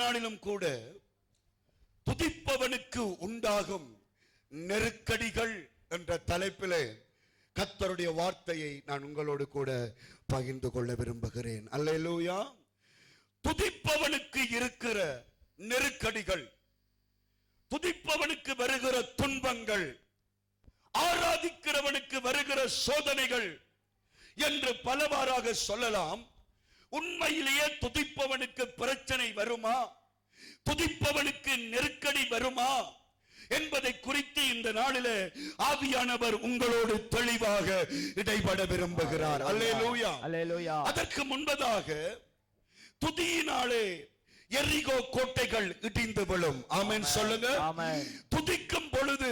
நாளிலும் கூட துதிப்பவனுக்கு உண்டாகும் நெருக்கடிகள் என்ற தலைப்பிலே கர்த்தருடைய வார்த்தையை நான் உங்களோடு கூட பகிர்ந்து கொள்ள விரும்புகிறேன். அல்லேலூயா. துதிப்பவனுக்கு இருக்கிற நெருக்கடிகள், துதிப்பவனுக்கு வருகிற துன்பங்கள், ஆராதிக்கிறவனுக்கு வருகிற சோதனைகள் என்று பலவாறாக சொல்லலாம். உண்மையிலேயே துதிப்பவனுக்கு பிரச்சனை வருமா, துதிப்பவனுக்கு நெருக்கடி வருமா என்பதை குறித்து இந்த நாளிலே ஆவியானவர் உங்களோடு தெளிவாக இடைபட விரும்புகிறார். அல்லேலூயா, அல்லேலூயா. அதற்கு முன்பதாக துதியினாலே எரிகோ கோட்டைகள் இடிந்து விழும். ஆமென் சொல்லுங்க. துதிக்கும் பொழுது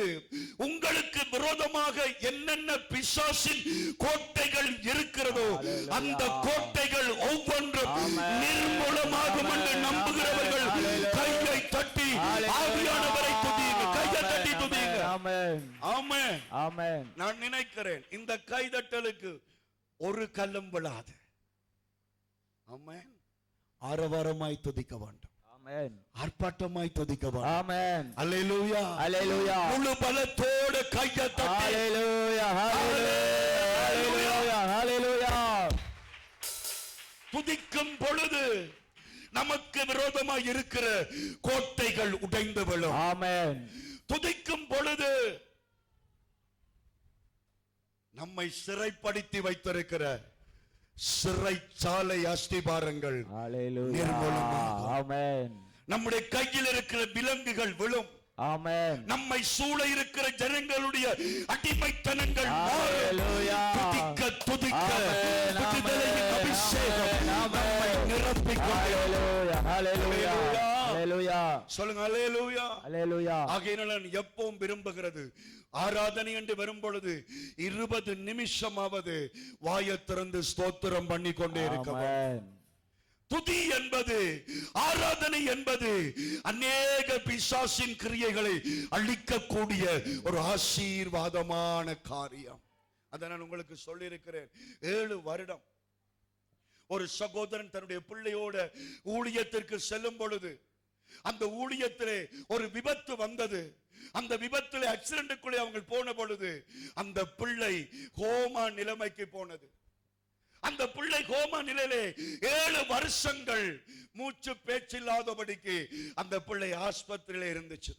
உங்களுக்கு விரோதமாக என்னென்ன பிசாசின் கோட்டைகள் இருக்கிறதோ அந்த கோட்டைகள் ஒவ்வொன்றும் நிர்மூலமாகும் என்று நம்புகிறவர்கள் கையை தட்டி ஆவியானவரை துதியுங்க. கையை தட்டி துதியுங்க. ஆமென், ஆமென். நான் நினைக்கிறேன் இந்த கைதட்டலுக்கு ஒரு கல்லும் விழாது. ஆமென். ஆரவாரமாய் துதிக்க வேண்டும். ஆமென். ஆர்ப்பாட்டமாய் துதிக்க வேண்டும். ஆமென். அல்லேலூயா, அல்லேலூயா. முழு பலத்தோடு கையை தட்டி அல்லேலூயா, அல்லேலூயா, அல்லேலூயா. துதிக்கும் பொழுது நமக்கு விரோதமாய் இருக்கிற கோட்டைகள் உடைந்து விழும். ஆமென். துதிக்கும் பொழுது நம்மை சிறைப்படுத்தி வைத்திருக்கிற சிறைச்சாலை அஸ்திபாரங்கள் நிர்மூலமாகும். நம்முடைய கையில் இருக்கிற விலங்குகள் விழும். ஆமென். நம்மை சூழ இருக்கிற ஜனங்களுடைய அடிமைத்தனங்கள் துதிக்க துதிக்க துதிதலின் அபிஷேகம் நம்மை நிரப்பிக் சொல்லுங்க. அல்லேலூயா, அல்லேலூயா. ஆகையினால் நான் எப்பவும் விரும்புகிறது, ஆராதனை என்று வரும் பொழுது 20 நிமிஷமாவது வாயை திறந்து ஸ்தோத்திரம் பண்ணி கொண்டே இருக்க. துதி என்பது, ஆராதனை என்பது அநேக பிசாசின் கிரியைகளை அழிக்கக்கூடிய ஒரு ஆசீர்வாதமான காரியம். அதை நான் உங்களுக்கு சொல்லி இருக்கிறேன். 7 வருடம் ஒரு சகோதரன் தன்னுடைய பிள்ளையோட ஊழியத்திற்கு செல்லும் பொழுது அந்த ஊழியத்திலே ஒரு விபத்து வந்தது. அந்த விபத்திலே ஆக்சிடென்ட்க்குள்ளே அவங்க போன பொழுது அந்த பிள்ளை கோமா நிலைமைக்கு போனது. அந்த பிள்ளை கோமா நிலையிலே 7 வருஷங்கள் மூச்சு பேச்சில்லாதபடிக்கு அந்த பிள்ளை ஆஸ்பத்திரியிலே இருந்துச்சு.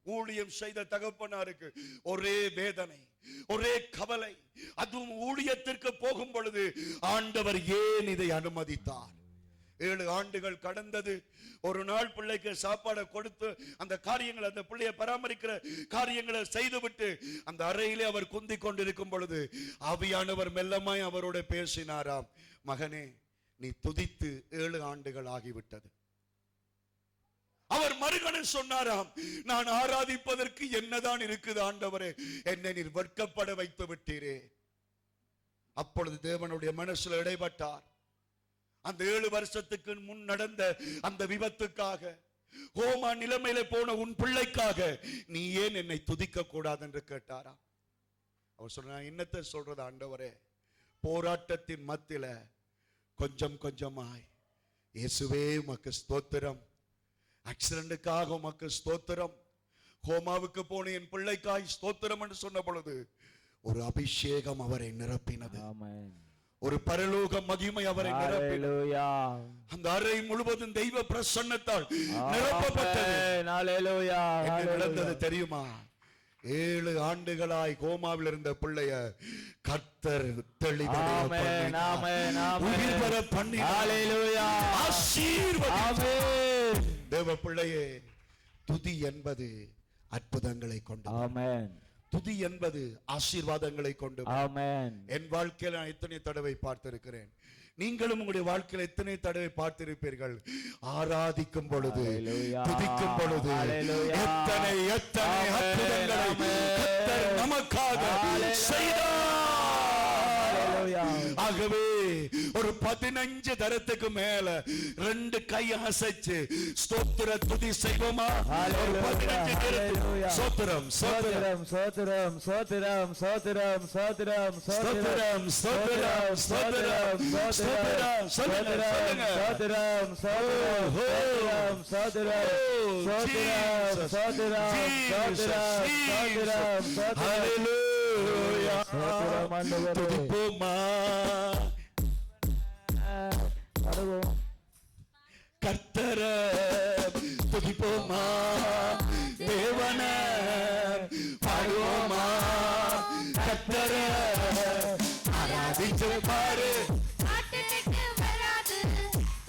ஊழியம் செய்த தகப்பனாருக்கு ஒரே வேதனை, ஒரே கவலை. அதுவும் ஊழியத்திற்கு போகும் பொழுது ஆண்டவர் ஏன் இதை அனுமதித்தார்? 7 ஆண்டுகள் கடந்தது. ஒரு நாள் பிள்ளைக்கு சாப்பாடை கொடுத்து அந்த காரியங்களை, அந்த பிள்ளையை பராமரிக்கிற காரியங்களை செய்துவிட்டு அந்த அறையிலே அவர் குந்தி கொண்டிருக்கும் பொழுது ஆவியானவர் மெல்லமாய் அவரோட பேசினாராம். மகனே, நீ துதித்து 7 ஆண்டுகள் ஆகிவிட்டது. அவர் மறுகணம் சொன்னாராம், நான் ஆராதிப்பதற்கு என்னதான் இருக்குது ஆண்டவரே, என்னை நீர் வெட்கப்பட வைத்து விட்டீரே. அப்பொழுது தேவனுடைய மனசுல இடைப்பட்டார். அந்த 7 வருஷத்துக்கு முன் நடந்த அந்த விபத்துக்காக, கோமா நிலைமையில போன உன் பிள்ளைக்காக நீ ஏன் என்னை துதிக்க கூடாது என்று கேட்டாரா. அவர் சொன்ன, என்னத்தை சொல்றது ஆண்டவரே, போராட்டத்தின் மத்தியில கொஞ்சம் கொஞ்சமாய் இயேசுவே உமக்கு ஸ்தோத்திரம், ஆக்சிடென்ட்டுக்காக உமக்கு ஸ்தோத்திரம், கோமாவுக்கு போன என் பிள்ளைக்காய் ஸ்தோத்திரம் என்று சொன்ன பொழுது ஒரு அபிஷேகம் அவரை நிரப்பினது. ஒரு பரலோக மகிமை அவரை நிரப்பினது. அந்த அறை முழுவதும் தெய்வ பிரசன்னத்தால் நிரப்பப்பட்டது. என்ன நடந்தது தெரியுமா? 7 ஆண்டுகளாய் கோமாவில் இருந்த பிள்ளைய கர்த்தர் தெளிவாக பண்ணி தேவ பிள்ளையே, துதி என்பது அற்புதங்களை கொண்டு, துதி என்பது ஆசீர்வாதங்களை கொண்டு. என் வாழ்க்கையில் நான் எத்தனை தடவை பார்த்திருக்கிறேன், நீங்களும் உங்களுடைய வாழ்க்கையில் எத்தனை தடவை பார்த்திருப்பீர்கள். ஆராதிக்கும் பொழுது, துதிக்கும் பொழுது எத்தனை எத்தனை அற்புதங்களை கர்த்தர் நமக்காக செய்தார். ஆகவே ஒரு 15 தரத்துக்கு மேல 2 கை அசைச்சு ஸ்தோத்திர துதி செய்வோமா? ஒரு 15 தரத்துக்கு ஸ்தோத்திரம் ஸ்தோத்திரம் ஸ்தோத்திரம் ஸ்தோத்திரம் ஸ்தோத்திரம் ஸ்தோத்திரம் ஸ்தோத்திரம் ஸ்தோத்திரம் ஸ்தோத்திரம் ஸ்தோத்திரம் சொல்லுங்க ஸ்தோத்திரம் ஸ்தோத்திரம் ஸ்தோத்திரம் ஸ்தோத்திரம் ஸ்தோத்திரம் ஸ்தோத்திரம் ஸ்தோத்திரம் ஹalleluya ஸ்தோத்திரம் ஆண்டவரே துதிப்போமா கர்த்தரை துதிப்போமா தேவனை பாடுவோமா கர்த்தரை ஆராதிச்சு பாரு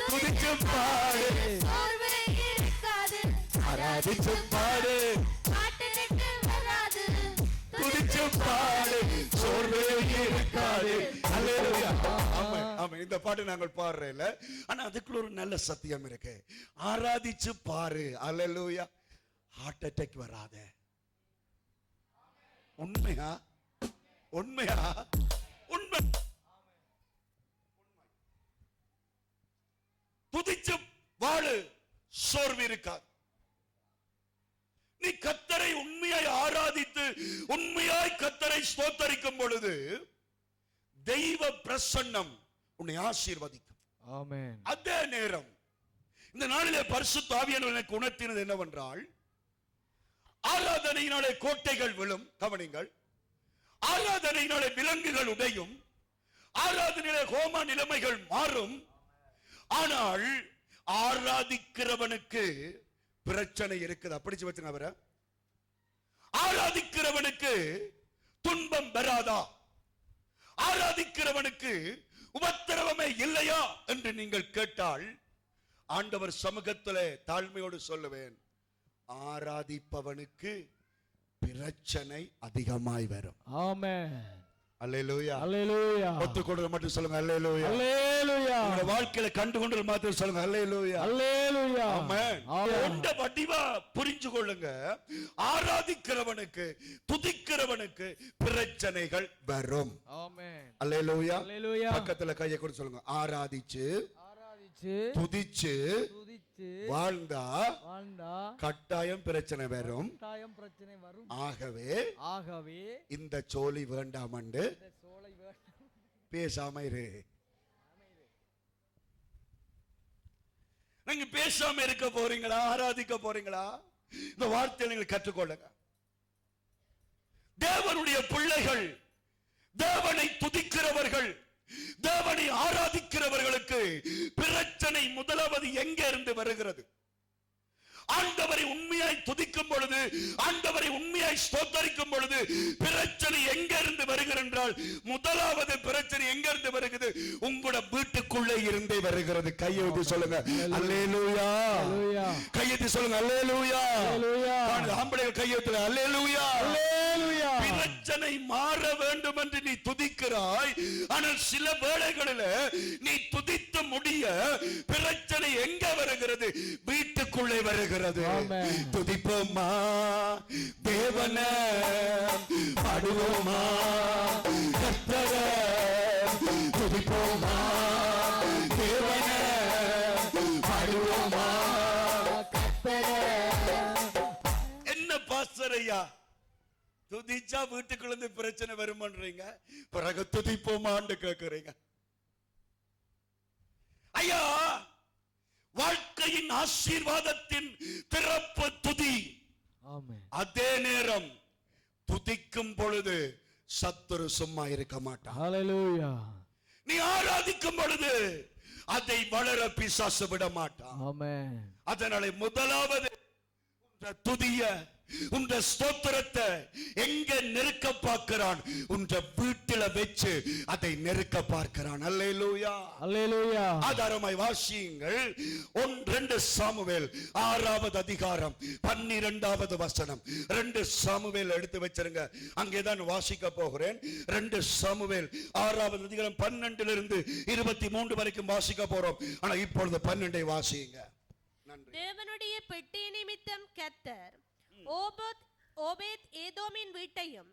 துதிச்சு பாரு ஆராதிச்சு பாரு துதிச்சு பாரு சோர்வே இருக்காது ஹalleluya ஆமென் ஆமென். இந்த பாட்டு நாங்கள் பாடுறேன், ஆனா அதுக்குள்ள ஒரு நல்ல சத்தியம் இருக்கு. ஆராதிச்சு பாரு ஹalleluya, ஹார்ட் அட்டாக் வராத. உண்மையா உண்மையா உண்மை. துதிச்சு வாழு, சோர்வு இருக்காது. நீ கர்த்தரை உண்மையாய் ஆராதித்து உண்மையாய் கர்த்தரை ஸ்தோத்தரிக்கும் பொழுது தெய்வ பிரசன்னம் உன்னை ஆசீர்வதிக்கும். ஆமென். அதே நேரம் இந்த நாளிலே பரிசுத்த ஆவியானவர் எனக்கு உணர்த்தினது என்னவென்றால், ஆராதனையினாலே கோட்டைகள் விழும். கவனிங்கள், ஆராதனையினாலே விலங்குகள் உடையும், ஆராதனையிலே ஹோம நிலைமைகள் மாறும். ஆனால் ஆராதிக்கிறவனுக்கு பிரச்சனை இருக்குது. அப்படி வச்சுங்க, அவரை ஆராதிக்கிறவனுக்கு துன்பம் வராதா? ஆராதிக்கிறவனுக்கு உபத்திரவமே இல்லையா என்று நீங்கள் கேட்டால், ஆண்டவர் சமூகத்திலே தாழ்மையோடு சொல்லுவேன், ஆராதிப்பவனுக்கு பிரச்சனை அதிகமாய் வரும். ஆமென். அல்லேலூயா அல்லேலூயா. ஒத்துக்கொண்டு மட்டும் சொல்லுங்க அல்லேலூயா அல்லேலூயா. உங்க வாழ்க்கையில கண்டுகொண்டு மாத்திரம் சொல்லுங்க அல்லேலூயா அல்லேலூயா. ஆமென். இந்த வடிவா புரிஞ்சு கொள்ளுங்க, ஆராதிக்கிறவனுக்கு துதிக்கிறவனுக்கு பிரச்சனைகள் வரும். ஆமென். அல்லேலூயா அல்லேலூயா. பக்கத்துல கையை கொடுத்து சொல்லுங்க, ஆராதிச்சு துதிச்சு வாழ்ந்தா கட்டாயம் பிரச்சனை வரும். ஆகவே இந்த சோலி வேண்டாம் என்று பேசாம இரு. நீங்க பேசாம இருக்க போறீங்களா? ஆராதிக்க போறீங்களா? இந்த வார்த்தையை நீங்கள் கற்றுக்கொள்ளுங்க. தேவனுடைய பிள்ளைகள், தேவனை துதிக்கிறவர்கள், தேவனை ஆராதிக்கிறவர்களுக்கு பிரச்சனை முதலாவது எங்கே இருந்து வருகிறது? ஆண்டவரை உண்மையாய் துதிக்கும் பொழுது, ஆண்டவரை உண்மையாய் ஸ்தோத்தரிக்கும் பொழுது பிரச்சனை எங்க இருந்து வருகிறது என்றால், முதலாவது பிரச்சனை எங்க இருந்து வருகிறது? உங்களோட வீட்டுக்குள்ளே இருந்தே வருகிறது. கையெழுத்து சொல்லுங்க அல்லேலூயா. கையெழுத்து சொல்லுங்க அல்லேலூயா. ஆம்பளைகள் கையெழுத்துல அல்லேலூயா. பிரச்சனை மாற வேண்டும் என்று நீ துதிக்கிறாய், ஆனால் சில வேளைகளில் நீ துதித்து முடிய பிரச்சனை எங்க வருகிறது? வீட்டுக்குள்ளே வருகிறது. துதிப்போமா தேவனை, பாடுவோமா கர்த்தரை, துதிப்போமா தேவனை, பாடுவோமா கர்த்தரை. என்ன பாஸ்டர் ஐயா, துதிச்சா வீட்டுக்குள்ள இருந்து பிரச்சனை வருமான்றீங்க, பிறகு துதிப்போமான்னு கேட்கறீங்க. ஐயா, வாழ்க்கையின் ஆசீர்வாதத்தின் திறப்பு துதி. அதே நேரம் துதிக்கும் பொழுது சத்துரு சும்மா இருக்க மாட்டான். ஹல்லேலூயா. நீ ஆராதிக்கும் பொழுது அதை வளர பிசாசு விட மாட்டான். ஆமென். அதனால முதலாவது துதிய, உங்க ஸ்தோத்திரத்தை எங்க நெருக்க பார்க்கிறான்? உங்க வீட்டில வச்சு அதை நெருக்க பார்க்கிறான். அல்லேலூயா அல்லேலூயா. ஆதாரமாய் வாசியுங்கள். 2 சாமுவேல் 6வது அதிகாரம் 12வது வசனம். 2 சாமுவேல் எடுத்து வச்சிருங்க, அங்கேதான் வாசிக்க போகிறேன். 2 சாமுவேல் 6வது அதிகாரம் 12லிருந்து 23 வரைக்கும் வாசிக்க போறோம். ஆனா இப்பொழுது 12ஐ வாசியுங்க. தேவனுடைய பெட்டி நிமித்தம் கர்த்தர் ஓபேத் ஏதோமின் வீட்டையும்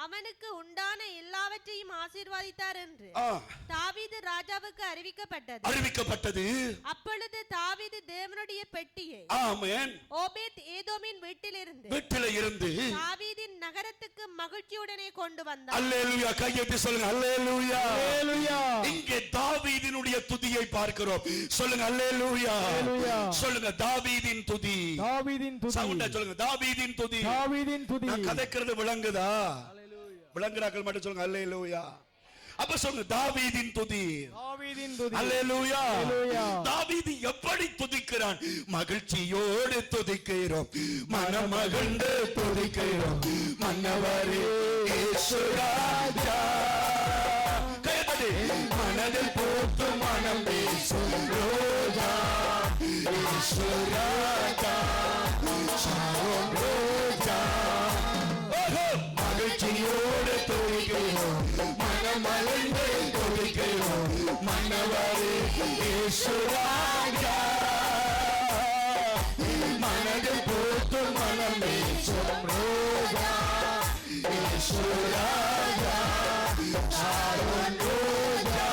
அவனுக்கு உண்டான எல்லாவற்றையும் ஆசீர்வதித்தார் என்று ஆ, தாவீது ராஜாவுக்கு அறிவிக்கப்பட்டது. அறிவிக்கப்பட்டது. அப்பொழுது தாவீது தேவனுடைய பெட்டியை ஆமென். ஓபேத் ஏதோமின் வீட்டிலிருந்து வீட்டில இருந்து தாவீதின் நகரத்துக்கு மகிழ்ச்சியுடனே கொண்டு வந்தார். அல்லேலூயா. கையெட்டி சொல்லுங்க அல்லேலூயா. அல்லேலூயா. இங்கே தாவீதினுடைய துதியை பார்க்கிறோம். சொல்லுங்க அல்லேலூயா. அல்லேலூயா. சொல்லுங்க தாவீதின் துதி. தாவீதின் துதி. சவுண்டா சொல்லுங்க தாவீதின் துதி. தாவீதின் துதி. நான் கதைக்கிறது விளங்குதா? விளங்குறாக்கள் மட்டும் சொல்லுங்க அல்லேலூயா. அப்ப சொல்லுங்க தாவீதின் துதி. தாவீதின் துதி. அல்லேலூயா. அல்லேலூயா. தாவீது எப்படி துதிக்கிறான்? மகிழ்ச்சியோடு துதிக்கிறோம், மனமகிழ்ந்து துதிக்கிறோம், மன்னவரே இயேசு ராஜா. கையடி. மனதில் போட்டு மனம் பேசும் ரோஜா இயேசு ராஜா, சாரோன் ரோஜா. ஓஹோ. மகிழ்ச்சியோடு துதிக்கிறோம், மனமகிழ்ந்து துதிக்கிறோம், மன்னவரே இயேசு ராஜா. மனதில் போட்டு மனம் பேசும் ரோஜா இயேசு ராஜா, சாரோன் ரோஜா.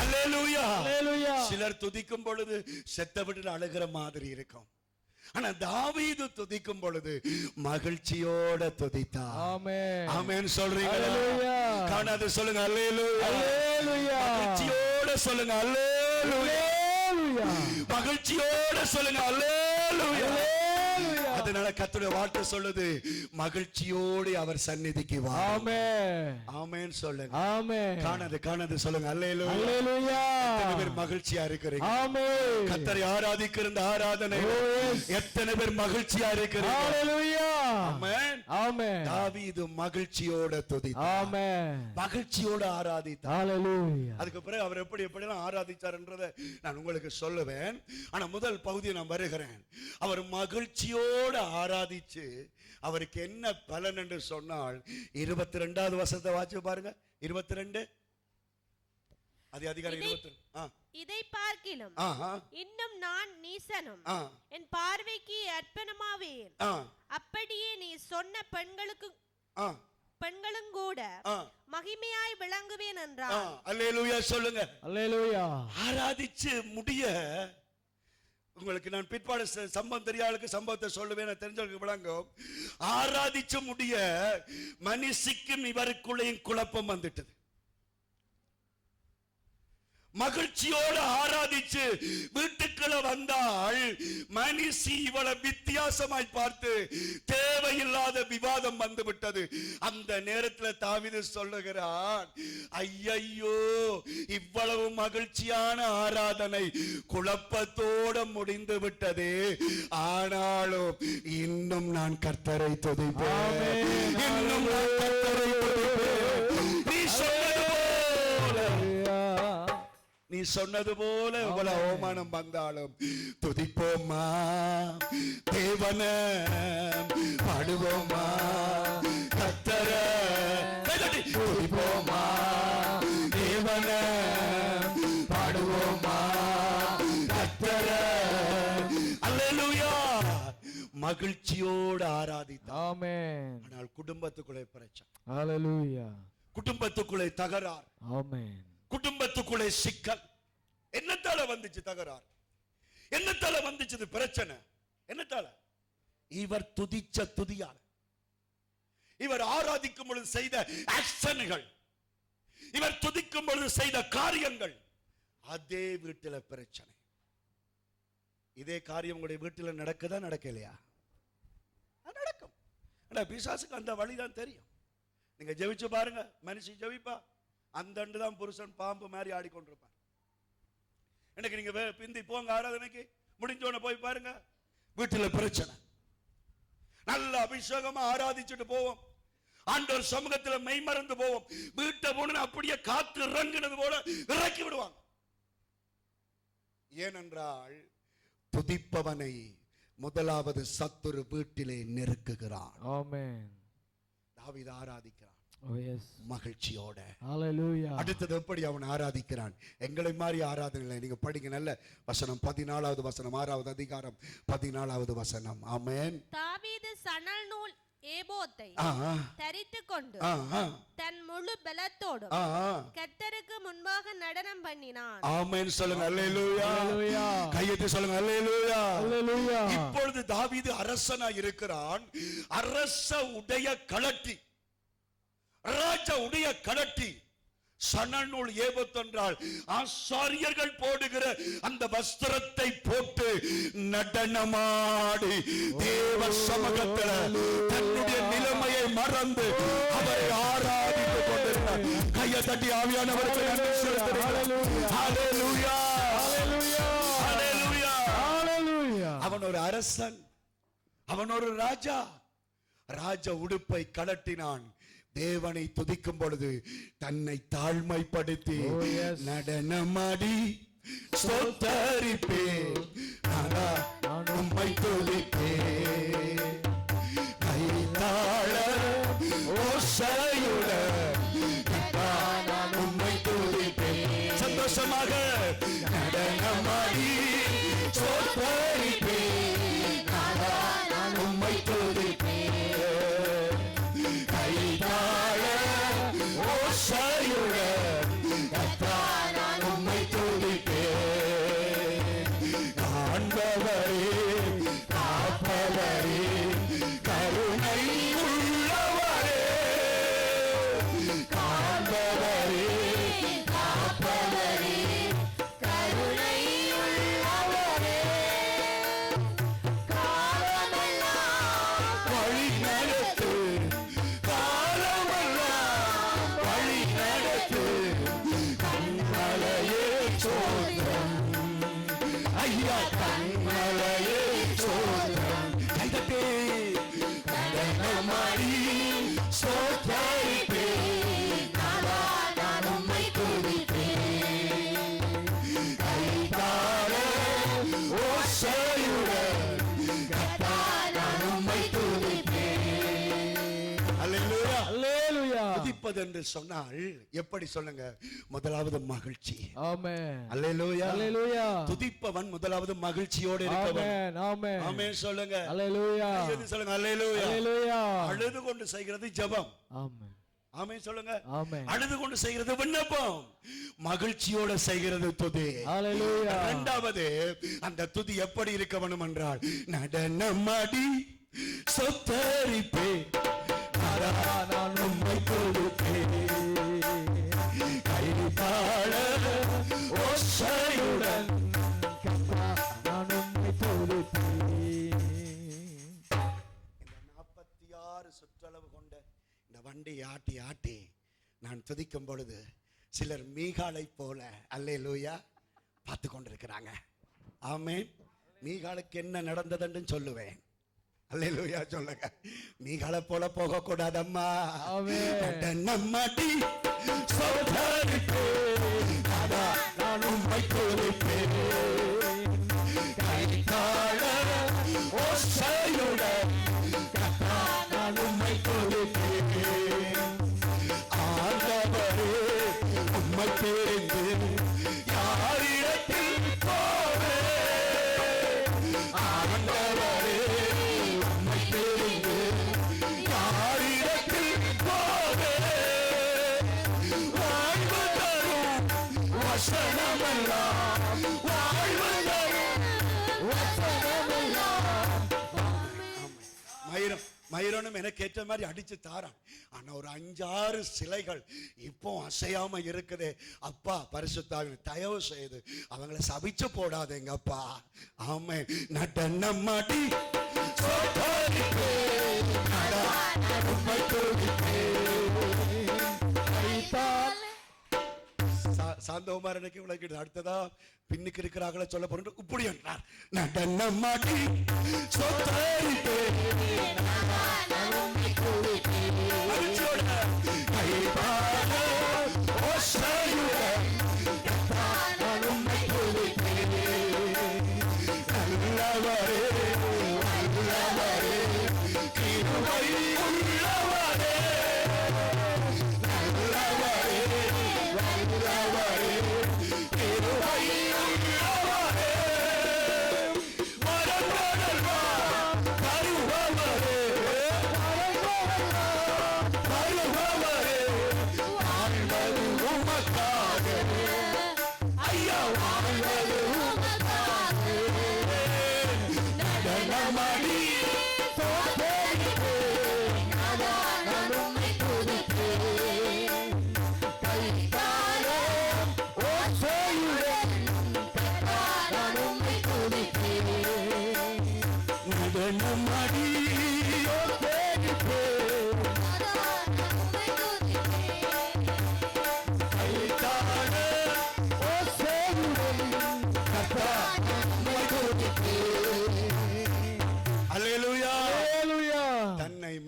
அல்லேலூயா. அல்லேலூயா. சிலர் துதிக்கும் பொழுது செத்த விட்டு அழுகிற மாதிரி இருக்கும். ஆனா தாவீது துதிக்கும் பொழுது மகிழ்ச்சியோட துதித்தார். ஆமென். ஆமென் சொல்றீங்களா? அல்லேலூயா. காணாத சொல்லுங்க அல்லேலூயா. அல்லேலூயா. மகிழ்ச்சியோட சொல்லுங்க அல்லேலூயா. அல்லேலூயா. மகிழ்ச்சியோட சொல்லுங்க அல்லேலூயா. அல்லேலூயா. அதனால கர்த்தருடைய வார்த்தை சொல்லுது, மகிழ்ச்சியோடு அவர் சந்நிதிக்கு வா. ஆமென். ஆமென் சொல்லுங்க. ஆமென். காணாத சொல்லுங்க அல்லேலூயா. அல்லேலூயா. எத்தனை பேர் மகிழ்ச்சியா இருக்கிறீங்க? ஆமென். கர்த்தரை ஆராதிக்கிற இந்த ஆராதனை எத்தனை பேர் மகிழ்ச்சியா இருக்கிறீங்க? அல்லேலூயா. ஆமென். ஆமென். தாவீது மகிழ்ச்சியோட துதித்தார், ஆமென். மகிழ்ச்சியோட ஆராதித்தார். அல்லேலூயா. அதுக்கு பிறகு அவர் எப்படிலாம் ஆராதிச்சார்ன்றதை நான் உங்களுக்கு சொல்லுவேன். ஆனா முதல் பகுதியை நான் வருகிறேன். அவர் மகிழ்ச்சியோட ஆராதிச்சு அவருக்கு என்ன பலன் என்று சொன்னால் 22வது வசனத்தை வாசிச்சு பாருங்க. 22 அது அதிகாரம் 22. இதை பார்க்கிலும் இன்னும் நான் நீசனும் என் பார்வைக்கு அர்ப்பணமாவேன். அப்படியே நீ சொன்ன பெண்களும் கூட மகிமையாய் விளங்குவேன் என்றார். அல்லேலூயா சொல்லுங்க. அல்லேலூயா. ஆராதிச்சு முடிய உங்களுக்கு நான் பிற்பாடு சம்பவம் தெரியாளுக்கு சம்பவத்தை சொல்லுவேன், தெரிஞ்சவங்களுக்கு விளங்கும். ஆராதிச்சு முடிய மனுஷிக்கும் இவருக்குள்ளேயும் குழப்பம் வந்துட்டது. மகிழ்ச்சியோடு ஆராதிச்சு வீட்டுக்குள்ள வந்தால் மனுஷி இவளை வித்தியாசமாய் பார்த்து தேவையில்லாத விவாதம் வந்து விட்டது. அந்த நேரத்தில் தாவீது சொல்லுகிறான், ஐயையோ இவ்வளவு மகிழ்ச்சியான ஆராதனை குழப்பத்தோட முடிந்து விட்டது. ஆனாலும் இன்னும் நான் கர்த்தரை துதிப்பேன், இன்னும் நான் கர்த்தரை துதிப்பேன். நீ சொன்னது போல இவ்வளவு அவமானம் வந்தாலும் துதிப்போமா தேவன, பாடுவோமா கர்த்தர, துதிப்போமா தேவன, பாடுவோமா கர்த்தர. அல்லேலூயா. மகிழ்ச்சியோடு ஆராதித்தார். ஆமென். ஆனால் குடும்பத்துக்குள்ளே பிரச்சனை. அல்லேலூயா. குடும்பத்துக்குள்ளே தகராறு. ஆமென். குடும்பத்துக்குள்ளே சிக்கல். என்னத்தால வந்துச்சு தகராறு? என்னத்தால வந்துச்சு பிரச்சனை? என்னத்தால? இவர் துதிச்ச துதியால, இவர் ஆராதிக்கும் பொழுது செய்த ஆக்ஷன்கள், இவர் துதிக்கும் பொழுது செய்த காரியங்கள், அதே வீட்டில பிரச்சனை. இதே காரியம் உங்களுடைய வீட்டில் நடக்குதா நடக்கலையா? நடக்கும். பிசாசுக்கு அந்த வழிதான் தெரியும். நீங்க ஜெபிச்சு பாருங்க, மனுஷன் ஜெபிப்பா, அந்த தான் புருஷன் பாம்பு மாதிரி ஆடிக்கொண்டிருப்பார். எனக்கு நீங்க பிந்தி போங்க ஆராதனைக்கு, முடிஞ்சோன்னு போய் பாருங்க, வீட்டுல பிரச்சனை. நல்ல அபிஷேகமா ஆராதிச்சுட்டு போவோம், ஆண்டவர் சமூகத்தில் மெய்மறந்து போவோம். வீட்டை போன அப்படியே காத்து இறங்கினது போல இறக்கி விடுவாங்க. ஏனென்றால் துதிப்பவனை முதலாவது சத்துரு வீட்டிலே நெருக்குகிறான். ஆமென். தாவீது ஆராதிக்கிறான். Oh yes. மகிழ்ச்சியோட. Hallelujah. அடுத்தது எப்படி அவன் ஆராதிக்கிறான்? எங்களை மாதிரி ஆராதனை. நீங்க படிங்க நல்ல வசனம் 14வது வசனம் 6வது அதிகாரம் 14வது வசனம். ஆமென். தாவீது ஏபோத்தை தரித்துக் கொண்டு தன் முழு பலத்தோடும் கர்த்தருக்கு முன்பாக நடனம் பண்ணினான். ஆமென் சொல்லுங்க. அல்லேலூயா. கையெழுத்து சொல்லுங்க. அல்லேலூயா. இப்பொழுது தாவீது அரசனா இருக்கிறான். அரச உடைய கலட்டி, ராஜா உடைய கலட்டி, சணநூல் ஏபத்தென்றால் ஆசாரியர்கள் போடுகிற அந்த வஸ்திரத்தை போட்டு நடனமாடி தேவ சமூகத்தில் தன்னுடைய நிலைமையை மறந்து அவரை ஆராதித்துக் கொண்டிருந்தார். கையை தட்டி ஆவியானவருக்கு நன்றி செலுத்துகிறேன். ஹல்லேலூயா. அவன் ஒரு அரசன், அவன் ஒரு ராஜா. ராஜ உடுப்பை கலட்டினான். தேவனை துதிக்கும் பொழுது தன்னை தாழ்மைப்படுத்தி நடனமாடி ஸ்தோத்தரிப்பேன், நான் உம்மை துதிப்பேன், கைத்தாள ஓசையுடன் நான் உம்மை துதிப்பேன். சந்தோஷமாக நடனமாடி ஸ்தோத்தரிப்பேன், நான் உம்மை துதிப்பேன், என்று சொன்னால் எப்படி சொல்லுங்க? முதலாவது மகிழ்ச்சி. ஆமென். அல்லேலூயா. அல்லேலூயா. துதிப்பவன் முதலாவது மகிழ்ச்சியோடு இருக்கவன். ஆமென். ஆமென் சொல்லுங்க. அல்லேலூயா. கையெழுத்து சொல்லுங்க. அல்லேலூயா. அல்லேலூயா. அழுது கொண்டு செய்கிறது ஜெபம். ஆமென். ஆமென் சொல்லுங்க. ஆமென். அழுது கொண்டு செய்கிறது விண்ணப்பம், மகிழ்ச்சியோடு செய்கிறது துதி. அல்லேலூயா. இரண்டாவது அந்த துதி எப்படி இருக்க வேண்டும் என்றால் நடனமாடி ஸ்தோத்தரிப்பேன், நான் உம்மை துதிப்பேன், கைத்தாள ஓசையுடன் நான் உம்மை துதிப்பேன். இந்த 46 சுற்றளவு கொண்ட இந்த வண்டி ஆட்டி ஆட்டி நான் துதிக்கும் பொழுது சிலர் மீகாலை போல அல்லேலூயா பார்த்து கொண்டிருக்கிறாங்க. ஆமென். மீகாலுக்கு என்ன நடந்ததுன்னு சொல்லுவேன். அல்லேலூயா சொல்லுங்க. மீகாலை போல போக கூடாதம்மா. நம்மடி நான் உம்மை துதிப்பேன், கைத்தாள ஓசையுடன் நான் உம்மை துதிப்பேன், ஆண்டவரே உம்மை தெரிந்து யாரிடத்தில் போவேன், ஆண்டவரே உம்மை தெரிந்து யாரிடத்தில் போவேன், வாழ்வு தரும் வசனமெல்லாம், வாழ்வு தரும் வசனமெல்லாம். மயிரனும் எனக்கு ஏற்ற மாதிரி அடிச்சு தாரான். ஆனா ஒரு 5-6 சிலைகள் இப்போ அசையாம இருக்குது. அப்பா பரிசுத்தாவின் தயவு செய்து அவங்களை சபிச்சு போடாதேங்க அப்பா. ஆமே. நடனம் மாடி சாந்தகுமாரனுக்கு விளக்கிட்டு அடுத்ததா பின்னுக்கு இருக்கிறாங்கள சொல்ல போற இப்படி என்றார். நடனம் மாடி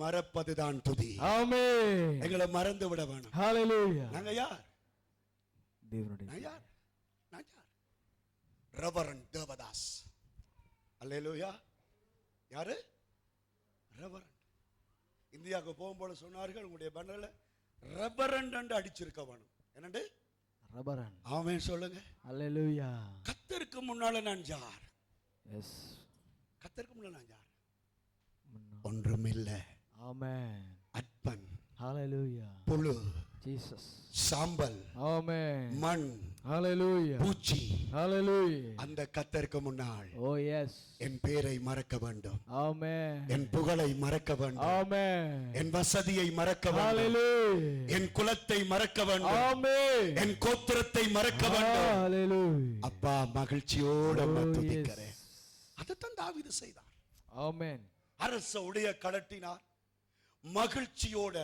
மறப்பதுதான் துதி. ஆமென். எங்களை மறந்து விட வேணும். ஹalleluya. நாங்க யார்? தேவனுடைய நான் யார்? ரெவரண்ட் தேவதாஸ். அல்லேலூயா. யாரு? ரெவரண்ட். இந்தியாவுக்கு போகும்போது சொன்னார்கள், உங்களுடைய பன்னல ரெவரண்ட் என்று அடிச்சிருக்க வேணும். என்னண்டு? ரெவரண்ட். ஆமென் சொல்லுங்க. அல்லேலூயா. கர்த்தருக்கு முன்னால நான் யார்? எஸ். கர்த்தருக்கு முன்னால நான் யார்? ஒன்றுமில்லை. ஆமென். அற்பன். ஹalleluya. புழு. ஜீசஸ். சாம்பல். ஆமென். மண். ஹalleluya. பூச்சி. ஹalleluya. அந்த கர்த்தருக்கு முன்னால் ஓ எஸ். என் பேரை மறக்க வேண்டும். ஆமென். என் புகழை மறக்க வேண்டும். ஆமென். என் வசதியை மறக்க வேண்டும். ஹalleluya. என் குலத்தை மறக்க வேண்டும். ஆமென். என் கோத்திரத்தை மறக்க வேண்டும். ஹalleluya. அப்பா மகிழ்ச்சியோட துதிக்கிறேன். அதைத்தான் தாவீது செய்தார். ஆமென். அரச உடைய கலட்டினார், மகிழ்ச்சியோட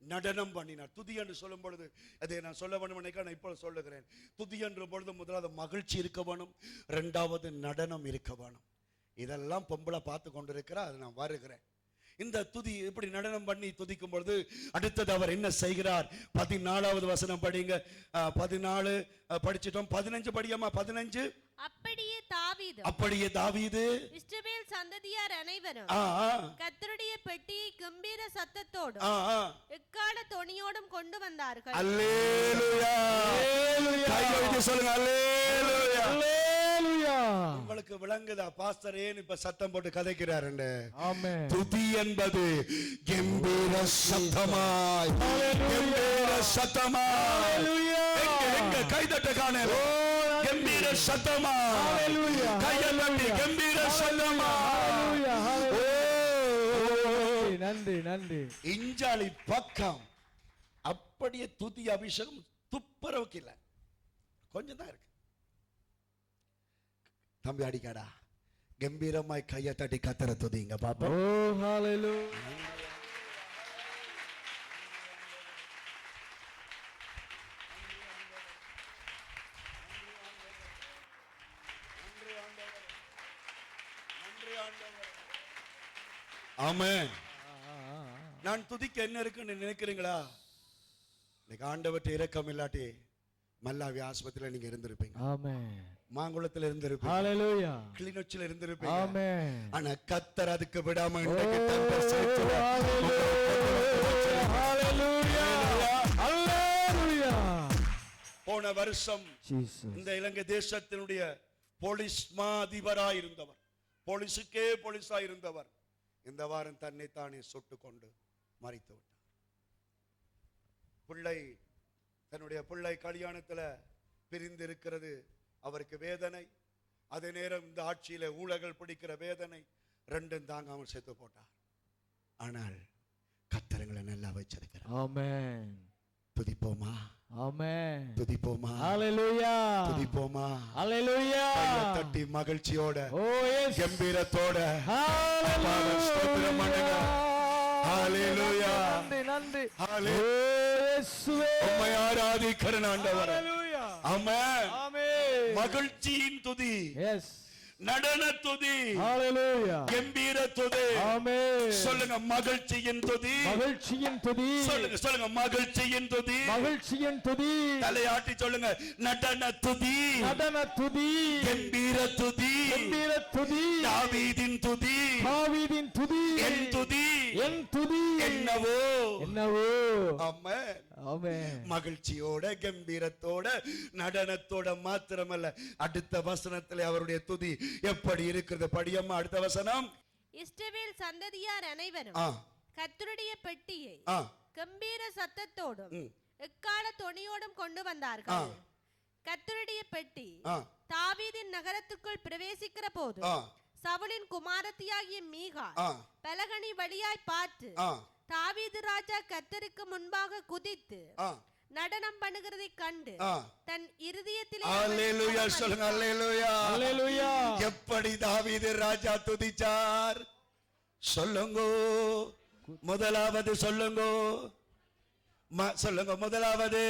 நடனம் பண்ணினார். துதி என்று சொல்லும் பொழுது அதை நான் சொல்ல வேண்டும் நினைக்க நான் இப்போ சொல்லுகிறேன். துதி என்ற பொழுது முதலாவது மகிழ்ச்சி இருக்க வேணும், இரண்டாவது நடனம் இருக்க வேணும். இதெல்லாம் பொம்பளை பார்த்து கொண்டிருக்கிறார். அது நான் வருகிறேன். இந்த துதி இப்படி நடனம் பண்ணி துதிக்கும் பொழுது அடுத்தது அவர் என்ன செய்கிறார்? 14வது வசனம் படிங்க. 14 படிச்சிட்டோம். 15 படியமா? 15. அப்படியே தாவீது இஸ்ரவேல் சந்ததியார் அனைவரும் கர்த்தருடைய பெட்டியை கம்பீர சத்தத்தோடும் எக்காள தொனியோடும் கொண்டு வந்தார்கள். அல்லேலூயா. கையை சொல்லுங்க. அல்லேலூயா. அல்லேலூயா. உங்களுக்கு விளங்குதா பாஸ்டர் ஏன் இப்ப சத்தம் போட்டு கதைக்கிறாருன்னு? ஆமென். துதி என்பது கம்பீர சத்தமாய், கம்பீர சத்தமாய். எங்க கைதட்ட காணல. கம்பீர சத்தமாய். ஹalleluya. கையை தட்டி கம்பீர சத்தமாய். நன்றி நன்றி. இஞ்சாலி பக்கம் அப்படியே துதி அபிஷேகம் துப்புரவுக்கு இல்ல, கொஞ்சம் தான் இருக்கு. தம்பி அடிக்காடா, கம்பீரமாய் கையை தட்டி கத்தர துதிங்க பாப்பா. ஓ ஹalleluya. ஆமென். நான் துதிக்க என்ன இருக்குன்னு நினைக்கிறீங்களா? இன்னைக்கு ஆண்டவர்ட்ட இரக்கம் இல்லாட்டி மல்லாவி ஆஸ்பத்திரியில நீங்க இருந்திருப்பீங்க. ஆமென். மாங்குளத்துல இருந்திருப்பீங்க. ஹalleluya. கிளிநொச்சில இருந்திருப்பீங்க. ஆமென். ஆனா கர்த்தர் அதுக்கு விடாம இன்றைக்கு தந்தர் சேர்த்து. ஹalleluya. ஹalleluya. போன வருஷம் இந்த இலங்கை தேசத்தினுடைய போலீஸ் மா அதிபராய் இருந்தவர், போலீஸுக்கே போலீஸாய் இருந்தவர், இந்த வாரம் தன்னை தானே சுட்டு கொண்டு மரித்து விட்டார். பிள்ளை, தன்னுடைய பிள்ளை கல்யாணத்துல பிரிந்து இருக்கிறது அவருக்கு வேதனை. அதே நேரம் இந்த ஆட்சியில ஊழல்கள் பிடிக்கிற வேதனை, ரெண்டும் தாங்காமல் செத்து போட்டார். ஆனால் கர்த்தர்களை நல்லா வச்சிருக்கிறார். ஆமென். துதிப்போமா? ஆமென். துதிப்போமா? ஹalleluya. துதிப்போமா? ஹalleluya. தட்டி மகிழ்ச்சியோட, ஓ எஸ், கம்பீரத்தோட ஹalleluya ஸ்தோத்திரம் பண்ணுங்க. ஹalleluya. நன்றி நன்றி. ஹalleluya. இயேசுவே உம்மை ஆராதிக்கிறேன் ஆண்டவரே. ஹalleluya. ஆமென். ஆமென். மகிழ்ச்சியின் துதி. எஸ். நடன துதி. ஹalleluya. கம்பீர துதி. ஆமென். சொல்லுங்க மகிழ்ச்சியின் துதி. மகிழ்ச்சியின் துதி. சொல்லுங்க சொல்லுங்க மகிழ்ச்சியின் துதி. மகிழ்ச்சியின் துதி. தலையாட்டி சொல்லுங்க நடன துதி. நடன துதி. கம்பீர துதி. கம்பீர துதி. தாவீதின் துதி. தாவீதின் துதி. என் துதி. என் துதி. என்னவோ என்னவோ. ஆமென். ஆமென். மகிழ்ச்சியோட கம்பீரத்தோட நடனத்தோட மாத்திரமல்ல, அடுத்த வசனத்திலே அவருடைய துதி எப்படி இருக்கிறது? படியம்மா அடுத்த வசனம். இஸ்ரவேல் சந்ததியார் அனைவரும் கர்த்தருடைய பெட்டியை கம்பீர சத்தத்தோடும் எக்காள தொனியோடும் கொண்டு வந்தார்கள். கர்த்தருடைய பெட்டி தாவீதின் நகரத்துக்குள் பிரவேசிக்கிற போது சவுலின் குமாரத்தியாகிய மீகாள் பலகணி வழியாய் பார்த்து தாவீது ராஜா கர்த்தருக்கு முன்பாக குதித்து நடனம் பண்ணுகிறதை கண்டு தன் இருதயத்திலே அல்லேலூயா சொல்லுங்க. அல்லேலூயா. அல்லேலூயா. எப்படி தாவீது ராஜா துதிச்சார் சொல்லுங்க. முதலாவது சொல்லுங்க, சொல்லுங்க முதலாவது.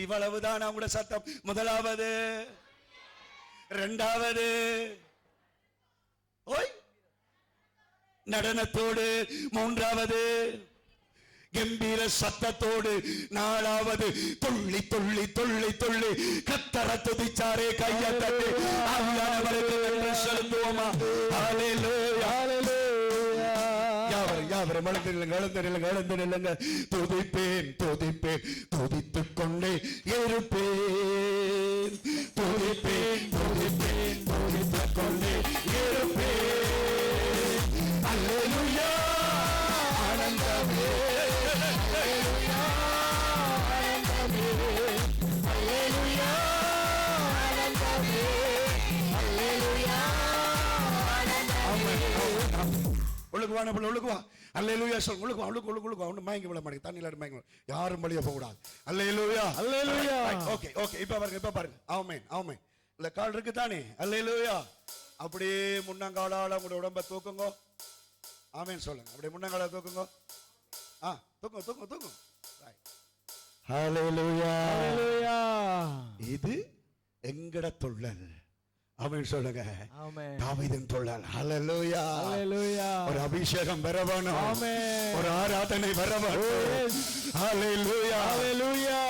இவ்வளவுதான் அவங்களோட சத்தம். முதலாவது, இரண்டாவது, ஓய் நடனத்தோடு மூன்றாவது கம்பீர சத்தத்தோடு நாலாவது துள்ளி துள்ளி துள்ளி துள்ளி கர்த்தரை துதிச்சாரே. கையை தட்டி ஆவியானவருக்கு நன்றி செலுத்துவோமா? ஹல்லேலூயா ஹல்லேலூயா. யாவரும் எழுந்திருங்க. துதிப்பேன் துதிப்பேன் துதித்துக் கொண்டே இருப்பேன். துதிப்பேன் துதிப்பேன் துதித்துக் கொண்டே இருப்பேன். ஹல்லேலூயா ஆனந்தமே. ஹல்லேலூயா ஆனந்தமே. ஹல்லேலூயா ஆனந்தமே. ஹல்லேலூயா ஆனந்தமே. உள்ளுக்குவான பிள்ளை உள்ளுக்குவா. அல்லேலூயா சொல். உள்ளுக்குவா உள்ளுக்குவா. ஒன்றும் மயங்கி விட மாட்டேங்க. தண்ணியில் மயங்கி யாரும் வழியா போகக்கூடாது. அல்லேலூயா அல்லேலூயா. Okay okay. இப்ப பாருங்க. ஆமென். இல்ல கால் இருக்கு தானே? அல்லேலூயா. அப்படியே முன்னங்காலால உங்களோட உடம்ப தூக்குங்க. ஆமென் சொல்லுங்க. அப்படியே முன்னங்கால தூக்குங்க. தூக்கும். ஹல்லேலூயா ஹல்லேலூயா. இது எங்கட தொல்லல். ஆமென் சொல்லுங்க. ஆமென். தாவீதின் தொல்லல். ஹல்லேலூயா ஹல்லேலூயா. ஒரு அபிஷேகம் வரவேணும். ஆமென். ஒரு ஆராதனை வரவேணும். ஹல்லேலூயா ஹல்லேலூயா.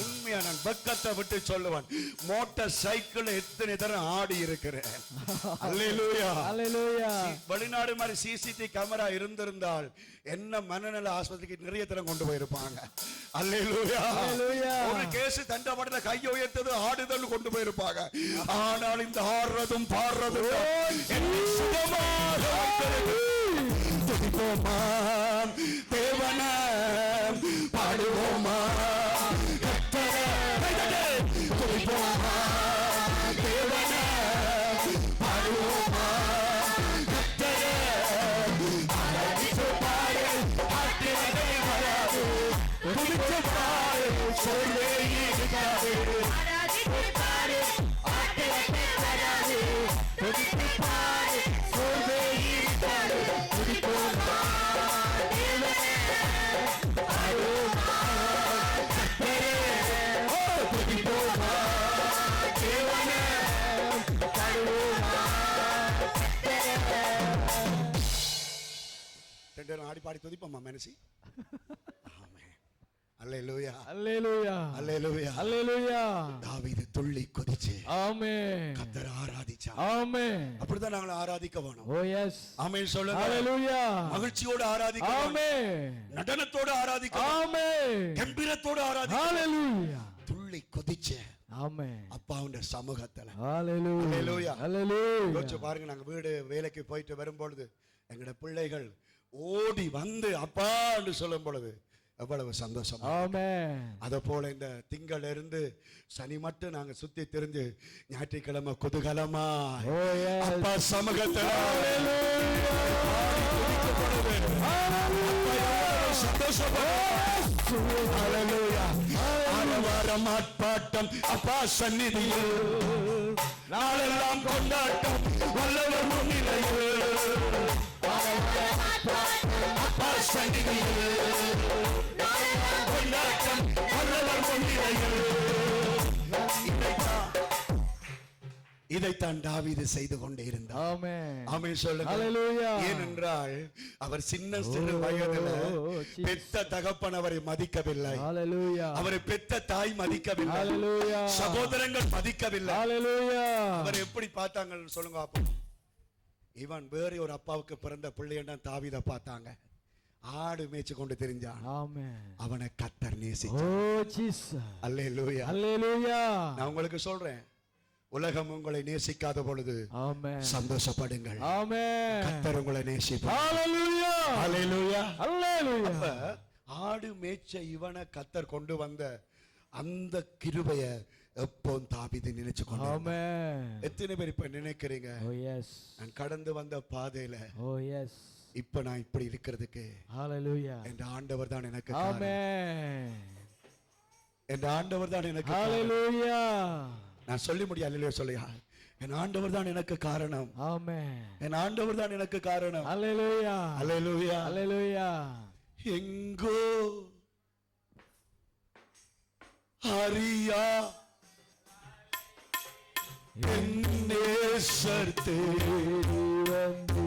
உண்மையா நான் பக்கத்தை விட்டு சொல்லுவேன். மோட்டார் சைக்கிள் எத்தனை தரம் ஆடி இருக்கிறேன். ஹல்லேலூயா ஹல்லேலூயா. வெளிநாடு மாதிரி சிசிடிவி கேமரா இருந்திருந்தால் என்ன மனநல ஆஸ்பத்திரிக்கு நிறைய தரம் கொண்டு போயிருப்பாங்க. அல்லேலூயா அல்லேலூயா. ஒரு கேஸ் தண்டப்பட்ட கையை உயர்த்தது ஆடுதல் கொண்டு போயிருப்பாங்க. ஆனால் இந்த ஆடுறதும் பாடுறதும் சுகமாக துதிப்போமா தேவனா பாடுவோமா துதிப்போமா தேவனா பாடுவோமா ஆடி பாடி துதிப்போமா மனசி. அல்லேலூயா அல்லேலூயா அல்லேலூயா அல்லேலூயா. தாவீது துள்ளி குதிச்சு ஆமென் கர்த்தரை ஆராதிச்சான். ஆமென். அப்படிதான் நாங்கள் ஆராதிக்க வேணும். ஓ எஸ். ஆமென் சொல்லுங்க. அல்லேலூயா. மகிழ்ச்சியோடு ஆராதிக்க வேணும். ஆமென். நடனத்தோடு ஆராதிக்க வேணும். ஆமென். கம்பீரத்தோடு ஆராதிக்க வேணும். அல்லேலூயா. துள்ளி குதிச்சு ஆமென் அப்பாவுடைய சமூகத்துல. அல்லேலூயா அல்லேலூயா அல்லேலூயா. யோசிச்சு பாருங்க. நாங்க வீடு வேலைக்கு போயிட்டு வரும்பொழுது எங்கட பிள்ளைகள் ஓடி வந்து அப்பா என்று சொல்லும் பொழுது எவ்வளவு சந்தோஷம். ஆமென். அத போல இந்த திங்கள் இருந்து சனி மட்டும் நாங்க சுத்தி திரிஞ்சு ஞாயிற்றுக்கிழமை குதூகலமா அப்பா சமூகத்துல ஆரவாரம் ஆட்பாட்டம் அப்பா சந்நிதியில் நாளெல்லாம் கொண்டாட்டம் வல்லவர் முன்னிலையில் அப்பா சந்நிதியில் கொண்டாட்டம் வல்லவர் முன்னிலையில். இதைத்தான் தாவீது செய்து கொண்டே இருந்தார். ஆமென். ஆமென் சொல்லுங்க. அல்லேலூயா. ஏனென்றால் அவர் சின்ன சிறு வயதில் பெத்த தகப்பன் அவரை மதிக்கவில்லை. அல்லேலூயா. அவரை பெத்த தாய் மதிக்கவில்லை. அல்லேலூயா. சகோதரங்கள் மதிக்கவில்லை. அல்லேலூயா. அவர் எப்படி பார்த்தாங்க சொல்லுங்க அப்போ. இவன் வேறு ஒரு அப்பாவுக்கு பிறந்த பிள்ளையன் தாவீதை பார்த்தாங்க. ஆடு மேய்ச்சு கொண்டு தெரிஞ்சான். ஆமென். அவனை கர்த்தர் நேசிச்சார். ஓ ஜீசஸ். அல்லேலூயா அல்லேலூயா. நான் உங்களுக்கு சொல்றேன், உலகம் உங்களை நேசிக்காத பொழுது ஆமென் சந்தோஷப்படுங்கள். ஆமென். கர்த்தர் உங்களை நேசிப்பார். ஹalleluya ஹalleluya ஹalleluya. அப்ப ஆடு மேய்ச்ச இவனை கர்த்தர் கொண்டு வந்த அந்த கிருபையை எப்போ தாவீது நினைச்சு கொண்டார். ஆமென். எத்தனை பேர் இப்ப நினைக்கிறீங்க? ஓ எஸ். நான் கடந்து வந்த பாதையில ஓ எஸ் இப்ப நான் இப்படி இருக்கிறதுக்கு ஹalleluya என்ற ஆண்டவர் தான் எனக்கு காரணம். ஆமென். என்ற ஆண்டவர் தான் எனக்கு ஹalleluya. நான் சொல்லி முடியாது. அல்லேலூயா சொல்லியா. என் ஆண்டவர் தான் எனக்கு காரணம். ஆமென். என் ஆண்டவர் தான் எனக்கு காரணம். அல்லேலூயா அல்லேலூயா அல்லேலூயா. எங்கோ ஹரியா என்னே சர்த்தே வந்து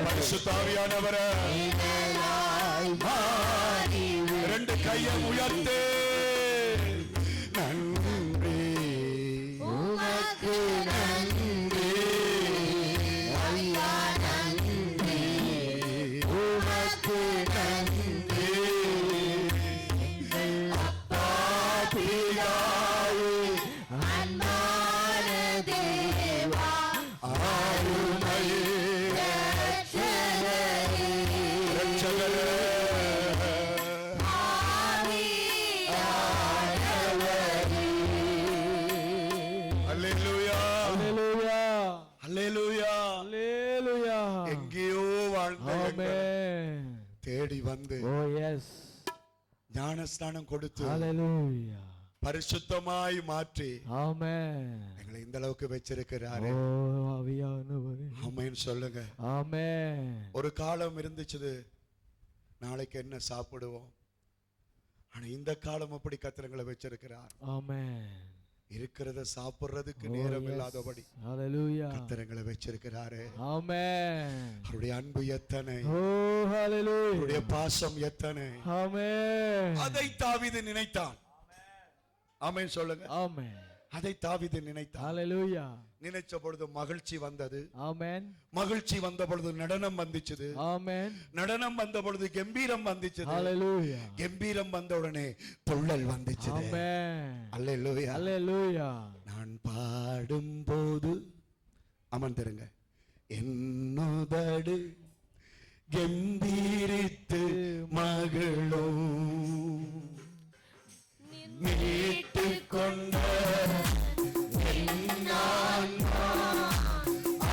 பரிசுத்தாவியானவரே ரெண்டு கையை உயர்த்தே நன்றி உமக்கு நன்றி ஐயா நன்றி உமக்கு நன்றி அப்பா பிதாவே அன்பான தேவா ஆளுமையே ரட்சகரே அல்லேலூயா Hallelujah. அல்லேலூயா Hallelujah. எங்கேயோ வாழ்ந்த எங்களை Amen. தேடி வந்து Oh yes. ஞானஸ்நானம் கொடுத்து Hallelujah. பரிசுத்தமாய் மாற்றி Amen. எங்களை இந்த அளவுக்கு வச்சிருக்கிறாரு. Oh ஆவியானவரே. ஆமென் சொல்லுங்க. Amen. ஒரு காலம் இருந்துச்சு நாளைக்கு என்ன சாப்பிடுவோம், ஆனா இந்த காலம் அப்படி கத்திரங்களை வச்சிருக்கிறார். Amen. இருக்கிறத சாப்பிடுறதுக்கு Oh, நேரம் yes. இல்லாதபடி Hallelujah. கத்திரங்களை வச்சிருக்கிறாரு. Amen. அவருடைய அன்பு எத்தனை, Oh hallelujah. அவருடைய பாசம் எத்தனை, Amen. அதை தாவீது நினைத்தான். ஆமென் சொல்லுங்க. Amen. அதை தாவீது நினைத்தான். Hallelujah. நினைச்ச பொழுது மகிழ்ச்சி வந்தது. Amen. மகிழ்ச்சி வந்த பொழுது நடனம் வந்துச்சு. Amen. நடனம் வந்த பொழுது கம்பீரம் வந்துச்சு. Hallelujah. கம்பீரம் வந்த உடனே துள்ளல் வந்துச்சு. Amen. அல்லேலூயா. Hallelujah. நான் பாடும்போது அமர்ந்திருங்க, என்னுதடு கம்பீரித்து மகிழும், மீட்டு கொண்ட என் ஆன்மா